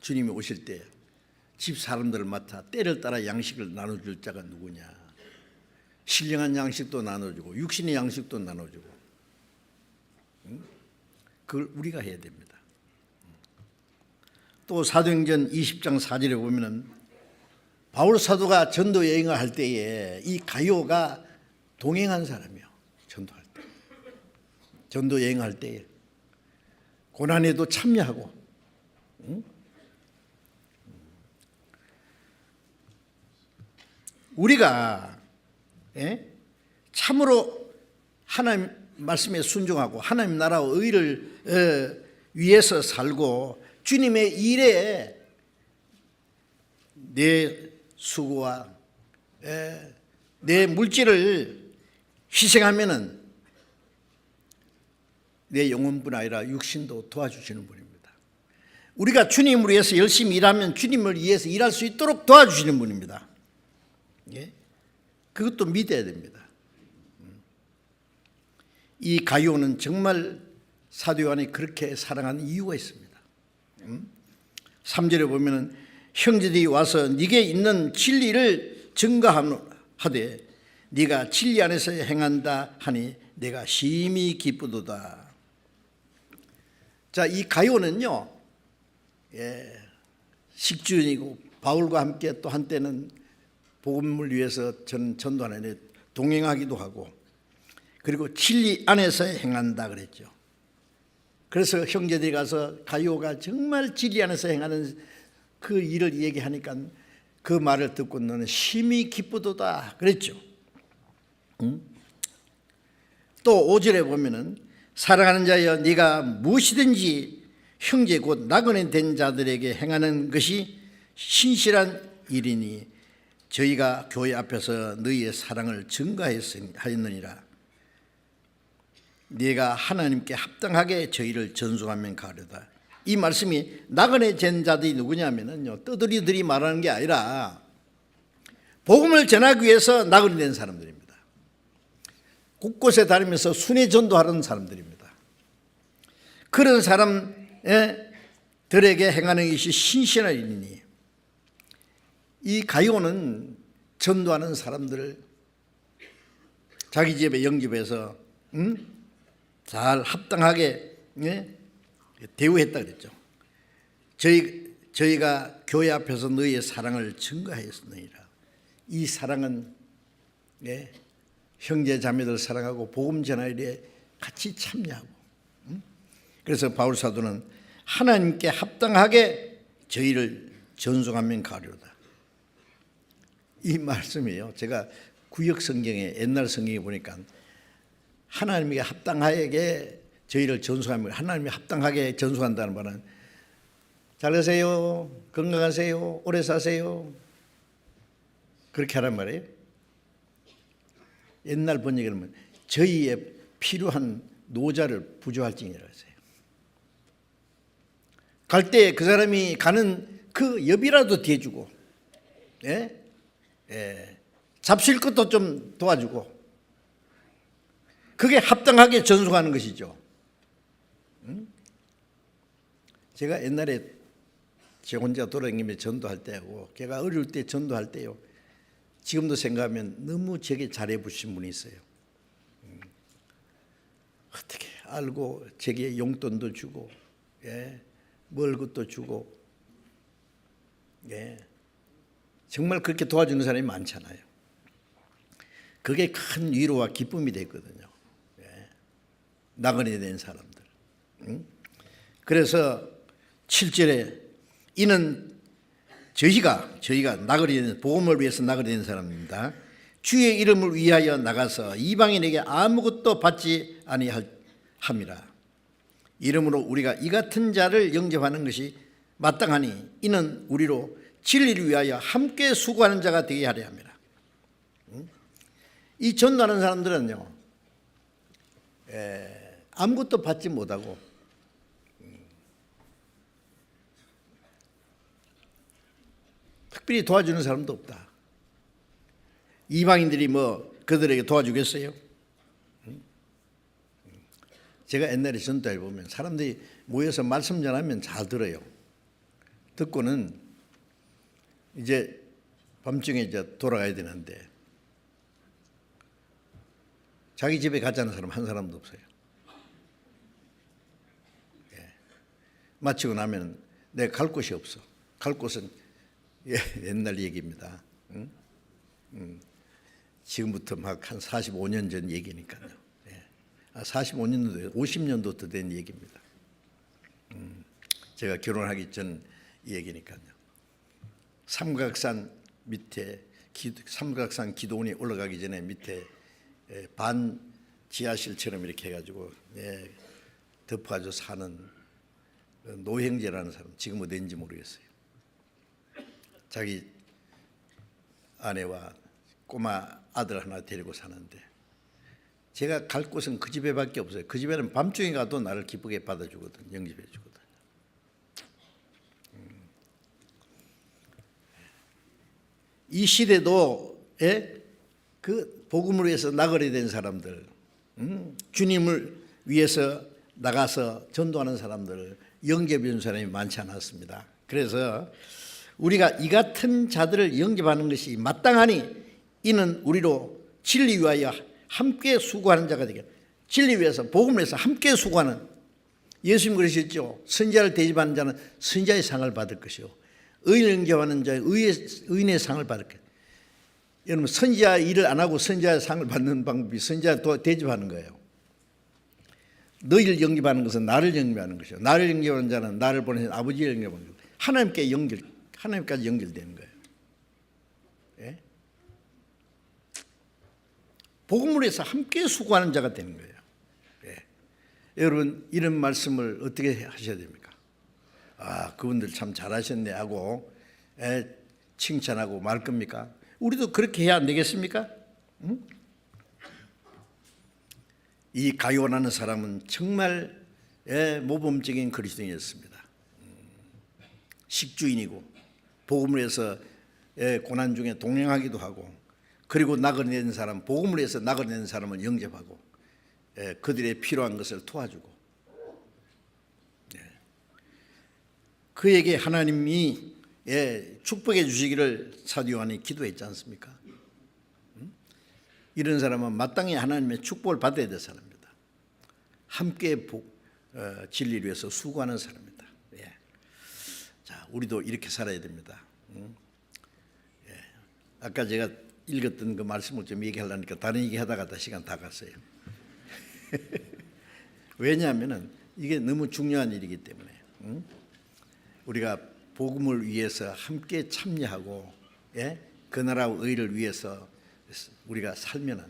주님이 오실 때 집 사람들을 맡아 때를 따라 양식을 나눠줄 자가 누구냐? 신령한 양식도 나눠주고 육신의 양식도 나눠주고, 그걸 우리가 해야 됩니다. 또 사도행전 20장 4절에 보면은 바울 사도가 전도 여행을 할 때에 이 가요가 동행한 사람이요. 전도할 때, 전도 여행할 때에 고난에도 참여하고, 우리가 참으로 하나님 말씀에 순종하고 하나님 나라와 의를 위해서 살고 주님의 일에 내 수고와 내 물질을 희생하면은 내 영혼뿐 아니라 육신도 도와주시는 분입니다. 우리가 주님을 위해서 열심히 일하면 주님을 위해서 일할 수 있도록 도와주시는 분입니다. 예? 그것도 믿어야 됩니다. 이 가룟은 정말 사도 요한이 그렇게 사랑하는 이유가 있습니다. 3절에 보면은 형제들이 와서 네게 있는 진리를 증거하되 네가 진리 안에서 행한다 하니 내가 심히 기쁘도다. 자, 이 가룟은요, 식주인이고 바울과 함께 또 한때는 복음을 위해서 전도하는 동행하기도 하고, 그리고 진리 안에서 행한다 그랬죠. 그래서 형제들이 가서 가룟가 정말 진리 안에서 행하는 그 일을 얘기하니까 그 말을 듣고 너는 심히 기쁘도다 그랬죠. 또 5절에 보면은 사랑하는 자여 네가 무엇이든지 형제 곧 나그네 된 자들에게 행하는 것이 신실한 일이니 저희가 교회 앞에서 너희의 사랑을 증거하였느니라. 네가 하나님께 합당하게 저희를 전송하면 가려다. 이 말씀이 나그네 된 자들이 누구냐면요, 떠들이들이 말하는 게 아니라 복음을 전하기 위해서 나그네 된 사람들입니다. 곳곳에 다니면서 순회 전도하는 사람들입니다. 그런 사람들에게 행하는 것이 신실한 일이니 이 가룟은 전도하는 사람들을 자기 집에 영접해서 잘 합당하게 대우했다 그랬죠. 저희가 교회 앞에서 너희의 사랑을 증거하였느니라. 이 사랑은 형제 자매들 사랑하고 복음 전할 일에 같이 참여하고, 그래서 바울 사도는 하나님께 합당하게 저희를 전송하면 가려다. 이 말씀이에요. 제가 구역 성경에 옛날 성경에 보니까 하나님에게 합당하게 저희를 전송하면, 하나님이 합당하게 전송한다는 말은 잘 되세요, 건강하세요, 오래 사세요, 그렇게 하란 말이에요. 옛날 번역에는 저희의 필요한 노자를 부조할지니라 했어요. 갈 때 그 사람이 가는 그 여비라도 대주고, 잡실 것도 좀 도와주고, 그게 합당하게 전송하는 것이죠. 제가 옛날에 제 혼자 돌아다니며 전도할 때하고 제가 어릴 때 전도할 때요, 지금도 생각하면 너무 제게 잘해 주신 분이 있어요. 어떻게 알고 제게 용돈도 주고 먹을 것도 주고, 정말 그렇게 도와주는 사람이 많잖아요. 그게 큰 위로와 기쁨이 됐거든요. 나그네 된 사람들. 그래서 7절에 이는 저희가 나그네 된 복음을 위해서 나그네 된 사람입니다. 주의 이름을 위하여 나가서 이방인에게 아무것도 받지 아니함이라. 이름으로 우리가 이 같은 자를 영접하는 것이 마땅하니 이는 우리로 진리를 위하여 함께 수고하는 자가 되게 하려 합니다. 이 전도하는 사람들은요, 아무것도 받지 못하고 특별히 도와주는 사람도 없다. 이방인들이 뭐 그들에게 도와주겠어요? 제가 옛날에 전도해 보면 사람들이 모여서 말씀 전하면 잘 들어요. 듣고는 이제 밤중에 이제 돌아가야 되는데 자기 집에 가자는 사람 한 사람도 없어요. 마치고 나면 내가 갈 곳이 없어. 갈 곳은 옛날 얘기입니다. 지금부터 막 한 45년 전 얘기니까요. 45년도, 50년도 더 된 얘기입니다. 제가 결혼하기 전 얘기니까요. 삼각산 밑에, 삼각산 기도원이 올라가기 전에 밑에 반 지하실처럼 이렇게 해가지고 덮어가지고 사는 노형제라는 사람, 지금 어디인지 모르겠어요. 자기 아내와 꼬마 아들 하나 데리고 사는데 제가 갈 곳은 그 집에밖에 없어요. 그 집에는 밤중에 가도 나를 기쁘게 받아주거든, 영접해 주거든. 이 시대도 그 복음을 위해서 나그네 된 사람들, 주님을 위해서 나가서 전도하는 사람들을 영접해 준 사람이 많지 않았습니다. 그래서 우리가 이 같은 자들을 영접하는 것이 마땅하니 이는 우리로 진리 위하여 함께 수고하는 자가 되게. 진리 위해서, 복음을 위해서 함께 수고하는, 예수님 그러셨죠. 선지자를 대접하는 자는 선지자의 상을 받을 것이요 의인을 영접하는 자는 의인의 상을 받을 것이요. 여러분, 선지자 일을 안 하고 선지자의 상을 받는 방법이 선지자 대접하는 거예요. 너희를 영접하는 것은 나를 영접하는 것이요 나를 영접하는 자는 나를 보내신 아버지를 영접하는 것이요. 하나님까지 연결되는 거예요. 복음을 위해서 함께 수고하는 자가 되는 거예요. 여러분, 이런 말씀을 어떻게 하셔야 됩니까? 그분들 참 잘하셨네 하고 칭찬하고 말 겁니까? 우리도 그렇게 해야 안 되겠습니까? 이 가요라는 사람은 정말 모범적인 그리스도인이었습니다. 식주인이고 복음을 위해서 고난 중에 동행하기도 하고, 그리고 나그네 된 사람, 복음을 위해서 나그네 된 사람을 영접하고 그들의 필요한 것을 도와주고, 그에게 하나님이 축복해 주시기를 사도 요한이 기도했지 않습니까? 이런 사람은 마땅히 하나님의 축복을 받아야 될 사람입니다. 함께 진리를 위해서 수고하는 사람입니다. 자, 우리도 이렇게 살아야 됩니다. 아까 제가 읽었던 그 말씀을 좀 얘기하려니까 다른 얘기 하다가 시간 다 갔어요. 왜냐하면 이게 너무 중요한 일이기 때문에 우리가 복음을 위해서 함께 참여하고 그 나라의 의를 위해서 우리가 살면은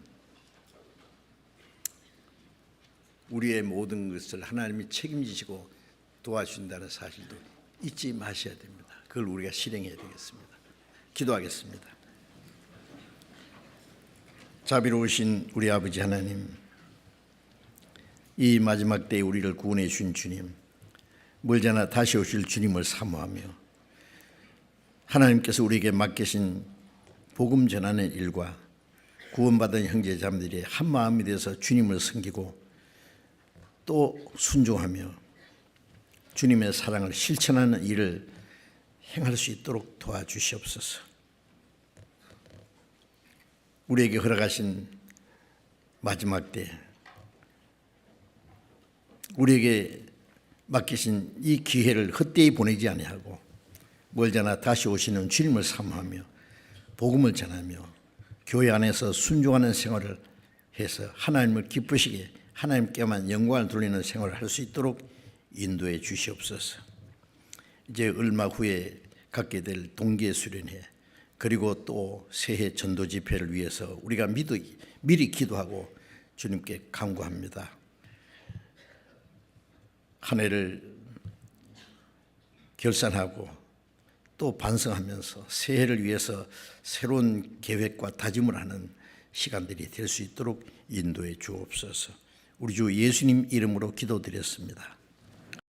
우리의 모든 것을 하나님이 책임지시고 도와주신다는 사실도 잊지 마셔야 됩니다. 그걸 우리가 실행해야 되겠습니다. 기도하겠습니다. 자비로우신 우리 아버지 하나님, 이 마지막 때에 우리를 구원해 주신 주님, 멀잖아 다시 오실 주님을 사모하며 하나님께서 우리에게 맡기신 복음 전하는 일과 구원받은 형제자매들이 한 마음이 되어서 주님을 섬기고 또 순종하며 주님의 사랑을 실천하는 일을 행할 수 있도록 도와주시옵소서. 우리에게 허락하신 마지막 때 우리에게 맡기신 이 기회를 헛되이 보내지 아니하고 멀잖아 다시 오시는 주님을 사모하며 복음을 전하며 교회 안에서 순종하는 생활을 해서 하나님을 기쁘시게 하나님께만 영광을 돌리는 생활을 할 수 있도록 인도해 주시옵소서. 이제 얼마 후에 갖게 될 동계 수련회 그리고 또 새해 전도 집회를 위해서 우리가 미리 기도하고 주님께 간구합니다. 한 해를 결산하고 또 반성하면서 새해를 위해서 새로운 계획과 다짐을 하는 시간들이 될 수 있도록 인도해 주옵소서. 우리 주 예수님 이름으로 기도드렸습니다.